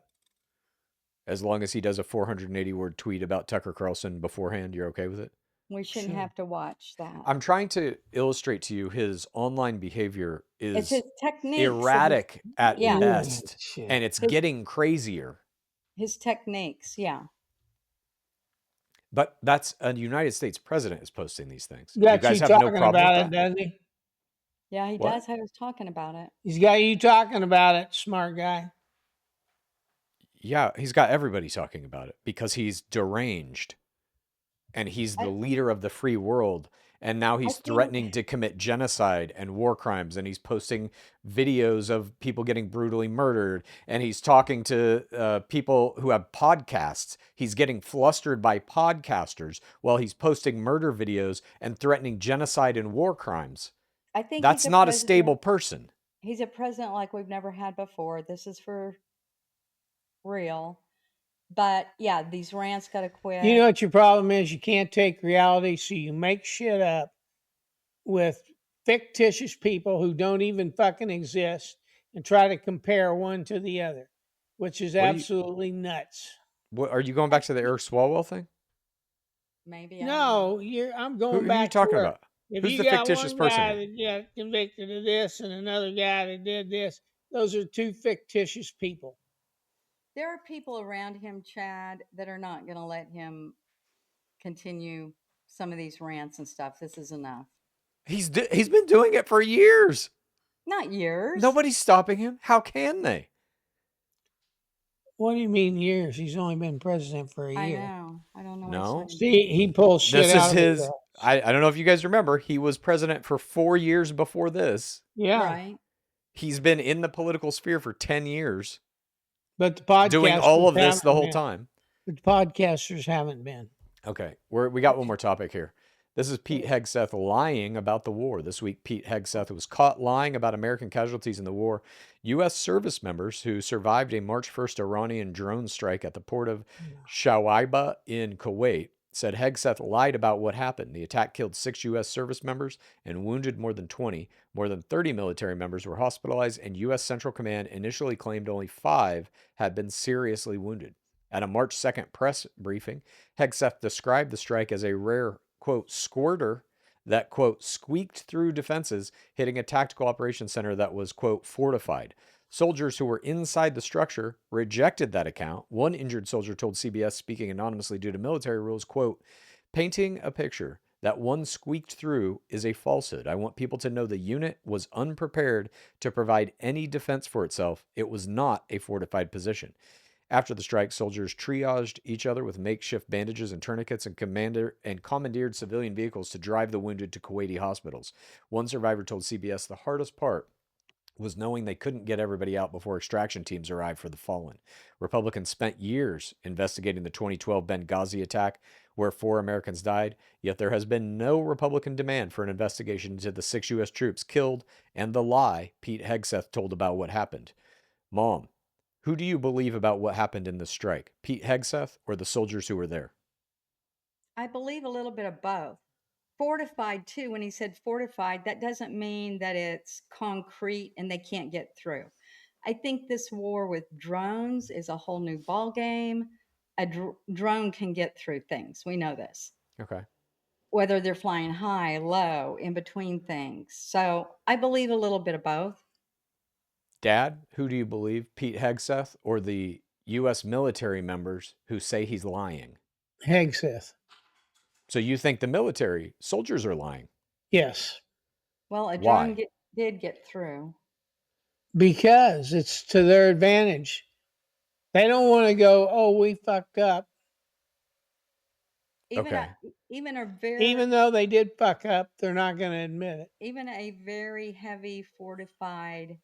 Speaker 4: As long as he does a 480-word tweet about Tucker Carlson beforehand, you're okay with it?
Speaker 2: We shouldn't
Speaker 3: Sure.
Speaker 2: have to watch that.
Speaker 4: I'm trying to illustrate to you his online behavior
Speaker 2: It's
Speaker 4: is
Speaker 2: his techniques.
Speaker 4: erratic at
Speaker 2: Yeah.
Speaker 4: best,
Speaker 3: Shit.
Speaker 4: and it's getting crazier.
Speaker 2: His techniques, yeah.
Speaker 4: But that's a United States president is posting these things. You
Speaker 3: Got
Speaker 4: guys
Speaker 3: you
Speaker 4: have no
Speaker 3: talking
Speaker 4: problem
Speaker 3: about
Speaker 4: with
Speaker 3: it,
Speaker 4: that?
Speaker 3: doesn't he?
Speaker 2: Yeah, he
Speaker 4: What?
Speaker 2: does. I was talking about it.
Speaker 3: He's got you talking about it, smart guy.
Speaker 4: Yeah, he's got everybody talking about it because he's deranged and he's the leader of the free world. And now he's
Speaker 2: think-
Speaker 4: threatening to commit genocide and war crimes. And he's posting videos of people getting brutally murdered. And he's talking to people who have podcasts. He's getting flustered by podcasters while he's posting murder videos and threatening genocide and war crimes.
Speaker 2: I think
Speaker 4: That's
Speaker 2: he's
Speaker 4: not a
Speaker 2: president-
Speaker 4: stable person.
Speaker 2: He's a president like we've never had before. This is for real. But yeah, these rants got to quit.
Speaker 3: You know what your problem is? You can't take reality, so you make shit up with fictitious people who don't even fucking exist and try to compare one to the other, which is
Speaker 4: What do you-
Speaker 3: absolutely nuts.
Speaker 4: What, are you going back to the Eric Swalwell thing?
Speaker 2: Maybe. I don't know.
Speaker 3: I'm
Speaker 4: Who
Speaker 3: going
Speaker 4: are
Speaker 3: back
Speaker 4: you talking
Speaker 3: to where
Speaker 4: about?
Speaker 3: if
Speaker 4: Who's
Speaker 3: you
Speaker 4: the
Speaker 3: got
Speaker 4: fictitious
Speaker 3: one guy
Speaker 4: person?
Speaker 3: that got convicted of this and another guy that did this, those are two fictitious people.
Speaker 2: There are people around him, Chad, that are not going to let him continue some of these rants and stuff. This is enough.
Speaker 4: He's been doing it for years.
Speaker 2: Not years.
Speaker 4: Nobody's stopping him. How can they?
Speaker 3: What do you mean years? He's only been president for a
Speaker 2: I
Speaker 3: year.
Speaker 2: know. I don't know.
Speaker 4: No.
Speaker 2: What he's
Speaker 3: See, he pulls shit
Speaker 4: This
Speaker 3: out
Speaker 4: is
Speaker 3: of
Speaker 4: his.
Speaker 3: ass.
Speaker 4: I don't know if you guys remember. He was president for 4 years before this.
Speaker 3: Yeah,
Speaker 2: right.
Speaker 4: He's been in the political sphere for 10 years,
Speaker 3: but the podcasters
Speaker 4: doing all of this the
Speaker 3: haven't
Speaker 4: whole
Speaker 3: been.
Speaker 4: time.
Speaker 3: The podcasters haven't been.
Speaker 4: Okay, we got one more topic here. This is Pete Hegseth lying about the war. This week, Pete Hegseth was caught lying about American casualties in the war. U.S. service members who survived a March 1st Iranian drone strike at the port of Shawaiba in Kuwait said Hegseth lied about what happened. The attack killed 6 U.S. service members and wounded more than 20. More than 30 military members were hospitalized, and U.S. Central Command initially claimed only 5 had been seriously wounded. At a March 2nd press briefing, Hegseth described the strike as a rare, quote, squirter that, quote, squeaked through defenses, hitting a tactical operations center that was, quote, fortified. Soldiers who were inside the structure rejected that account. One injured soldier told CBS, speaking anonymously due to military rules, quote, painting a picture that one squeaked through is a falsehood. I want people to know the unit was unprepared to provide any defense for itself. It was not a fortified position. After the strike, soldiers triaged each other with makeshift bandages and tourniquets and commandeered civilian vehicles to drive the wounded to Kuwaiti hospitals. One survivor told CBS the hardest part was knowing they couldn't get everybody out before extraction teams arrived for the fallen. Republicans spent years investigating the 2012 Benghazi attack, where 4 Americans died, yet there has been no Republican demand for an investigation into the 6 U.S. troops killed and the lie Pete Hegseth told about what happened. Mom, who do you believe about what happened in this strike? Pete Hegseth or the soldiers who were there?
Speaker 2: I believe a little bit of both. Fortified, too, when he said fortified, that doesn't mean that it's concrete and they can't get through. I think this war with drones is a whole new ballgame. A drone can get through things. We know this.
Speaker 4: Okay.
Speaker 2: Whether they're flying high, low, in between things. So I believe a little bit of both.
Speaker 4: Dad, who do you believe? Pete Hegseth or the U.S. military members who say he's lying?
Speaker 3: Hegseth.
Speaker 4: So you think the military soldiers are lying?
Speaker 3: Yes.
Speaker 2: Well, a
Speaker 4: Why?
Speaker 2: drone did get through.
Speaker 3: Because it's to their advantage. They don't want to go, oh, we fucked up.
Speaker 4: Okay.
Speaker 2: Even
Speaker 3: though they did fuck up, they're not going to admit it.
Speaker 2: Even a very heavy fortified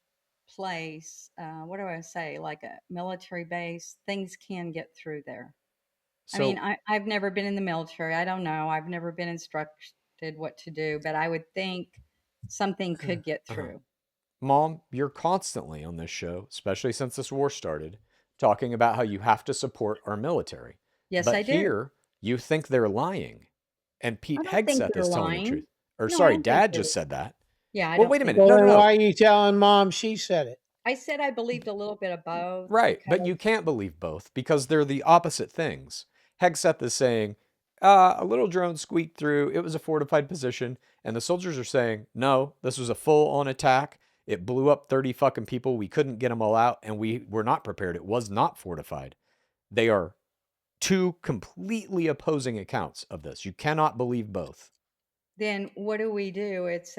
Speaker 2: place, what do I say, like a military base, things can get through there. I mean,
Speaker 4: So,
Speaker 2: I've never been in the military. I don't know. I've never been instructed what to do, but I would think something could get through.
Speaker 4: Mom, you're constantly on this show, especially since this war started, talking about how you have to support our military.
Speaker 2: Yes,
Speaker 4: But
Speaker 2: I do.
Speaker 4: here, you think they're lying. And
Speaker 2: I
Speaker 4: Pete
Speaker 2: don't think
Speaker 4: Hegseth
Speaker 2: they're
Speaker 4: is telling the
Speaker 2: lying.
Speaker 4: truth. Or,
Speaker 2: No, I
Speaker 4: sorry,
Speaker 2: don't think
Speaker 4: Dad
Speaker 2: they're.
Speaker 4: just said that.
Speaker 2: Yeah, I
Speaker 4: Well,
Speaker 2: don't
Speaker 4: wait a
Speaker 2: think.
Speaker 4: minute.
Speaker 3: Well,
Speaker 4: No, no,
Speaker 3: then
Speaker 4: no.
Speaker 3: why are you telling Mom she said it?
Speaker 2: I said I believed a little bit of both.
Speaker 4: Right. But
Speaker 2: because
Speaker 4: you can't believe both because they're the opposite things. Hegseth is saying, a little drone squeaked through. It was a fortified position. And the soldiers are saying, no, this was a full on attack. It blew up 30 fucking people. We couldn't get them all out. And we were not prepared. It was not fortified. They are two completely opposing accounts of this. You cannot believe both.
Speaker 2: Then what do we do? It's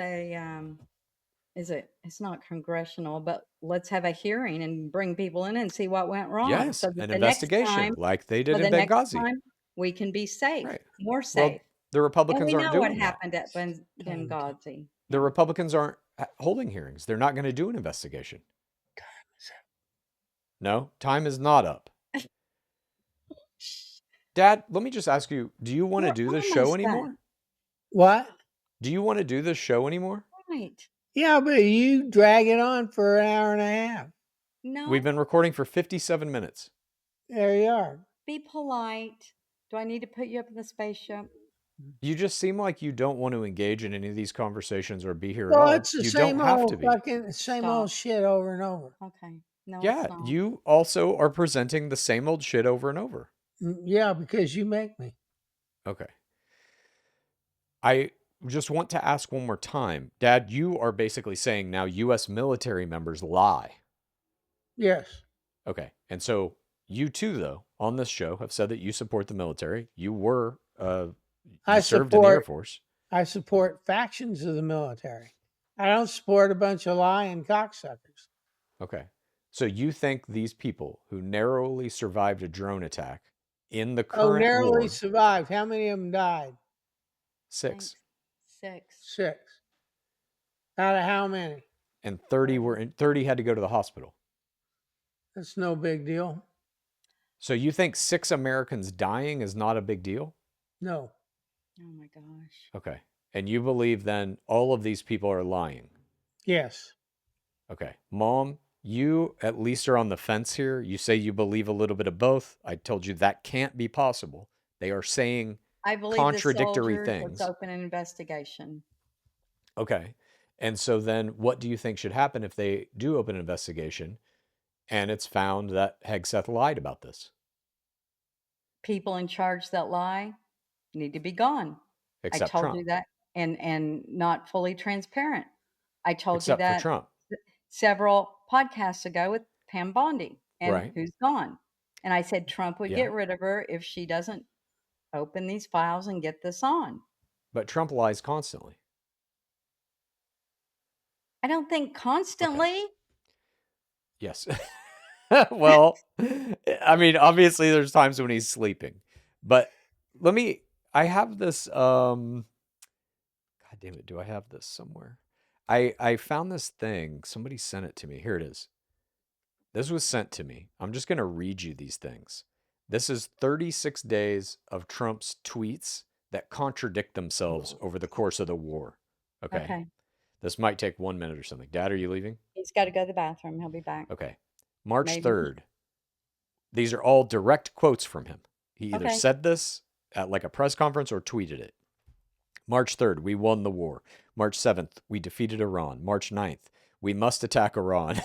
Speaker 2: it's not congressional, but let's have a hearing and bring people in and see what went wrong.
Speaker 4: Yes,
Speaker 2: So that
Speaker 4: an
Speaker 2: the next
Speaker 4: investigation
Speaker 2: time,
Speaker 4: like they
Speaker 2: for
Speaker 4: did in
Speaker 2: the next
Speaker 4: Benghazi.
Speaker 2: time, we can be safe,
Speaker 4: Right.
Speaker 2: more
Speaker 4: Well,
Speaker 2: safe.
Speaker 4: the
Speaker 2: And
Speaker 4: Republicans
Speaker 2: we
Speaker 4: aren't
Speaker 2: know what
Speaker 4: doing that.
Speaker 2: happened at Benghazi.
Speaker 4: The Republicans aren't holding hearings. They're not going to do an investigation. No, time is not up. Dad, let me just ask you, do you want to
Speaker 2: We're
Speaker 4: do this
Speaker 2: almost
Speaker 4: show
Speaker 2: done.
Speaker 4: anymore?
Speaker 3: What?
Speaker 4: Do you want to do this show anymore?
Speaker 2: Right.
Speaker 3: Yeah, but you drag it on for an hour and a half.
Speaker 2: No,
Speaker 4: We've been recording for 57 minutes.
Speaker 3: There you are.
Speaker 2: be polite. Do I need to put you up in the spaceship?
Speaker 4: You just seem like you don't want to engage in any of these conversations or be here at
Speaker 3: Well,
Speaker 4: all.
Speaker 3: it's the
Speaker 4: You
Speaker 3: same
Speaker 4: don't have
Speaker 3: old
Speaker 4: to be.
Speaker 3: fucking same old
Speaker 2: Stop.
Speaker 3: shit over and over.
Speaker 2: Okay. No,
Speaker 4: Yeah,
Speaker 2: it's not.
Speaker 4: you also are presenting the same old shit over and over.
Speaker 3: Yeah, because you make me.
Speaker 4: Okay. I just want to ask one more time. Dad, you are basically saying now U.S. military members lie.
Speaker 3: Yes.
Speaker 4: Okay. And so you too, though, on this show have said that you support the military. You were, you served in the Air Force.
Speaker 3: I support factions of the military. I don't support a bunch of lying cocksuckers.
Speaker 4: Okay. So you think these people who narrowly survived a drone attack in the current
Speaker 3: narrowly
Speaker 4: war,
Speaker 3: survived. How many of them died?
Speaker 4: 6,
Speaker 2: Thanks. 6.
Speaker 3: 6. Out of how many?
Speaker 4: and 30 had to go to the hospital.
Speaker 3: That's no big deal.
Speaker 4: So you think 6 Americans dying is not a big deal?
Speaker 3: No.
Speaker 2: Oh my gosh.
Speaker 4: Okay. And you believe then all of these people are lying?
Speaker 3: Yes.
Speaker 4: Okay. Mom, you at least are on the fence here. You say you believe a little bit of both. I told you that can't be possible. They are saying
Speaker 2: I believe
Speaker 4: contradictory
Speaker 2: the soldiers,
Speaker 4: things.
Speaker 2: let's open an investigation.
Speaker 4: Okay. And so then what do you think should happen if they do open an investigation and it's found that Hegseth lied about this?
Speaker 2: People in charge that lie need to be gone.
Speaker 4: Except
Speaker 2: I told
Speaker 4: Trump.
Speaker 2: you that and not fully transparent. I told you
Speaker 4: Except for
Speaker 2: that
Speaker 4: Trump.
Speaker 2: several podcasts ago with Pam Bondi and
Speaker 4: Right.
Speaker 2: who's gone. And I said Trump would
Speaker 4: Yeah.
Speaker 2: get rid of her if she doesn't open these files and get this on.
Speaker 4: But Trump lies constantly.
Speaker 2: I don't think constantly.
Speaker 4: Yes. Well, I mean, obviously there's times when he's sleeping. But I have this God damn it, do I have this somewhere? I found this thing. Somebody sent it to me. Here it is. This was sent to me. I'm just going to read you these things. This is 36 days of Trump's tweets that contradict themselves over the course of the war. Okay. This might take 1 minute or something. Dad, are you leaving?
Speaker 2: He's got to go to the bathroom. He'll be back.
Speaker 4: Okay. March
Speaker 2: Maybe.
Speaker 4: 3rd. These are all direct quotes from him. He either
Speaker 2: Okay.
Speaker 4: said this at like a press conference or tweeted it. March 3rd, we won the war. March 7th, we defeated Iran. March 9th, we must attack Iran.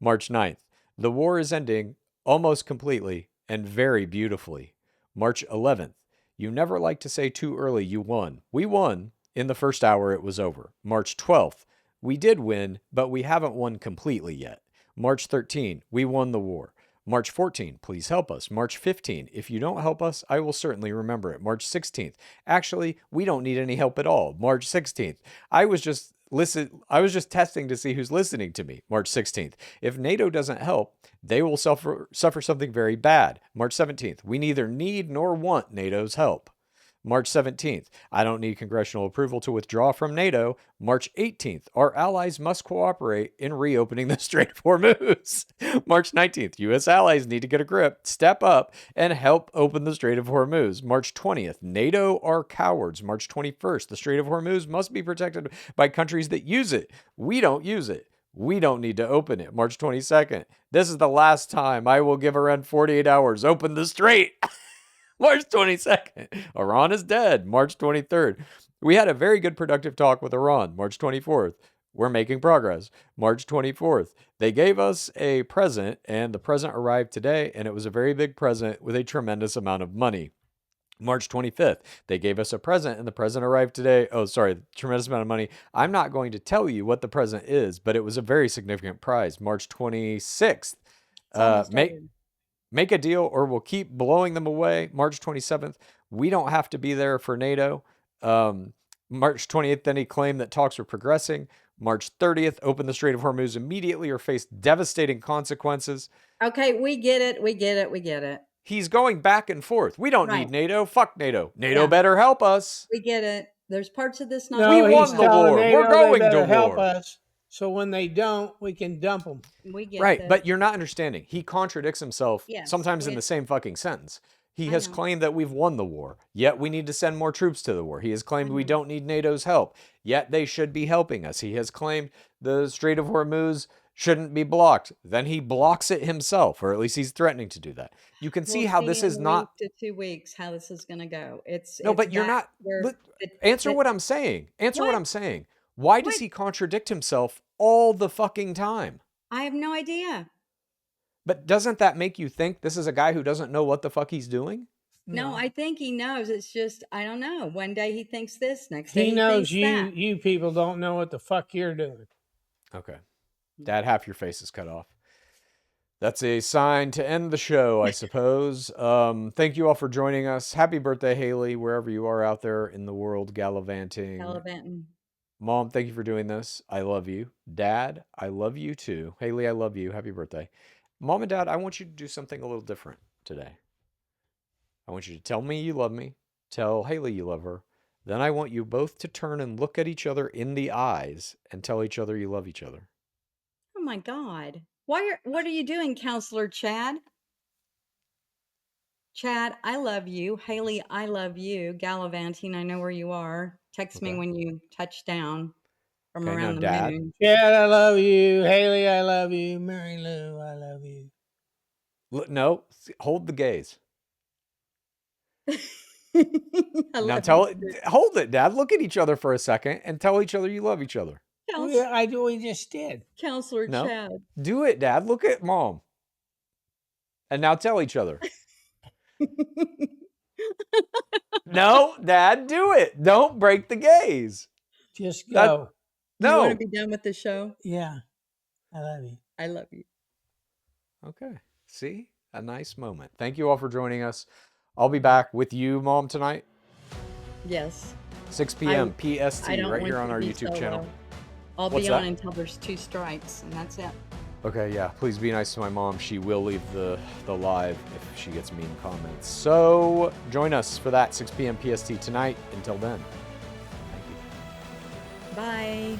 Speaker 4: March 9th, the war is ending almost completely and very beautifully. March 11th, you never like to say too early you won. We won. In the first hour, it was over. March 12th, we did win, but we haven't won completely yet. March 13, we won the war. March 14, please help us. March 15, if you don't help us, I will certainly remember it. March 16th, actually, we don't need any help at all. March 16th, I was just testing to see who's listening to me. March 16th, if NATO doesn't help, they will suffer something very bad. March 17th, we neither need nor want NATO's help. March 17th, I don't need congressional approval to withdraw from NATO. March 18th, our allies must cooperate in reopening the Strait of Hormuz. March 19th, U.S. allies need to get a grip, step up, and help open the Strait of Hormuz. March 20th, NATO are cowards. March 21st, the Strait of Hormuz must be protected by countries that use it. We don't use it. We don't need to open it. March 22nd, this is the last time I will give Iran 48 hours. Open the strait. March 22nd, Iran is dead. March 23rd, we had a very good productive talk with Iran. March 24th, we're making progress. March 24th, they gave us a present, and the present arrived today, and it was a very big present with a tremendous amount of money. March 25th, they gave us a present, and the present arrived today. Oh, sorry, tremendous amount of money. I'm not going to tell you what the present is, but it was a very significant prize. March 26th, make a deal or we'll keep blowing them away. March 27th, we don't have to be there for NATO. March 20th, then he claimed that talks were progressing. March 30th, open the Strait of Hormuz immediately or face devastating consequences.
Speaker 2: Okay, we get it.
Speaker 4: He's going back and forth. We don't
Speaker 2: Right.
Speaker 4: need NATO. Fuck NATO. NATO
Speaker 2: Yeah.
Speaker 4: better help us.
Speaker 2: We get it. There's parts of this not.
Speaker 3: No,
Speaker 4: We won
Speaker 3: he's
Speaker 4: the
Speaker 3: telling
Speaker 4: war.
Speaker 3: NATO
Speaker 4: We're going
Speaker 3: they better
Speaker 4: to
Speaker 3: help
Speaker 4: war.
Speaker 3: us. So when they don't, we can dump them.
Speaker 2: We get
Speaker 4: Right,
Speaker 2: this.
Speaker 4: but you're not understanding. He contradicts himself
Speaker 2: Yes,
Speaker 4: sometimes in
Speaker 2: it-
Speaker 4: the same fucking sentence. He
Speaker 2: I
Speaker 4: has
Speaker 2: know.
Speaker 4: claimed that we've won the war, yet we need to send more troops to the war. He has claimed we
Speaker 2: know.
Speaker 4: don't need NATO's help, yet they should be helping us. He has claimed the Strait of Hormuz shouldn't be blocked. Then he blocks it himself, or at least he's threatening to do that. You can see
Speaker 2: We'll
Speaker 4: how this
Speaker 2: in
Speaker 4: is
Speaker 2: a
Speaker 4: not...
Speaker 2: week to 2 weeks how this is going to go.
Speaker 4: No, but you're not... Answer what I'm saying. Answer what I'm saying. Why does he contradict himself all the fucking time?
Speaker 2: I have no idea.
Speaker 4: But doesn't that make you think this is a guy who doesn't know what the fuck he's doing?
Speaker 2: No, I think he knows. It's just, I don't know. One day he thinks this, next day
Speaker 3: He knows
Speaker 2: thinks that.
Speaker 3: you people don't know what the fuck you're doing.
Speaker 4: Okay. Dad, half your face is cut off. That's a sign to end the show, I suppose. Thank you all for joining us. Happy birthday, Haley, wherever you are out there in the world gallivanting.
Speaker 2: Gallivanting.
Speaker 4: Mom, thank you for doing this. I love you. Dad, I love you too. Haley, I love you. Happy birthday. Mom and Dad, I want you to do something a little different today. I want you to tell me you love me. Tell Haley you love her. Then I want you both to turn and look at each other in the eyes and tell each other you love each other.
Speaker 2: Oh my God. What are you doing, Counselor Chad? Chad, I love you. Haley, I love you. Gallivanting, I know where you are. Text me
Speaker 4: Okay.
Speaker 2: when you touch down from
Speaker 4: Okay, now,
Speaker 2: around the
Speaker 4: Dad.
Speaker 2: moon.
Speaker 3: Chad, I love you. Haley, I love you. Mary Lou, I love you.
Speaker 4: No, hold the gaze.
Speaker 2: I
Speaker 4: Now
Speaker 2: love
Speaker 4: tell
Speaker 2: you.
Speaker 4: it. Hold it, Dad. Look at each other for a second and tell each other you love each other.
Speaker 3: We just did.
Speaker 2: Counselor
Speaker 4: No.
Speaker 2: Chad.
Speaker 4: Do it, Dad. Look at Mom. And now tell each other. No, Dad, do it. Don't break the gaze.
Speaker 3: Just
Speaker 4: That-
Speaker 3: go.
Speaker 2: Do you want to
Speaker 4: No.
Speaker 2: be done with the show?
Speaker 3: Yeah. I love you.
Speaker 2: I love you.
Speaker 4: Okay. See? A nice moment. Thank you all for joining us. I'll be back with you, Mom, tonight.
Speaker 2: Yes.
Speaker 4: 6 p.m. PST,
Speaker 2: I don't
Speaker 4: right
Speaker 2: want
Speaker 4: here
Speaker 2: you
Speaker 4: on
Speaker 2: to
Speaker 4: our
Speaker 2: be
Speaker 4: YouTube
Speaker 2: solo.
Speaker 4: channel.
Speaker 2: I'll
Speaker 4: What's
Speaker 2: be on
Speaker 4: that?
Speaker 2: until there's 2 strikes, and that's it.
Speaker 4: Okay, yeah. Please be nice to my mom. She will leave the live if she gets mean comments. So join us for that 6 p.m. PST tonight. Until then, thank you.
Speaker 2: Bye.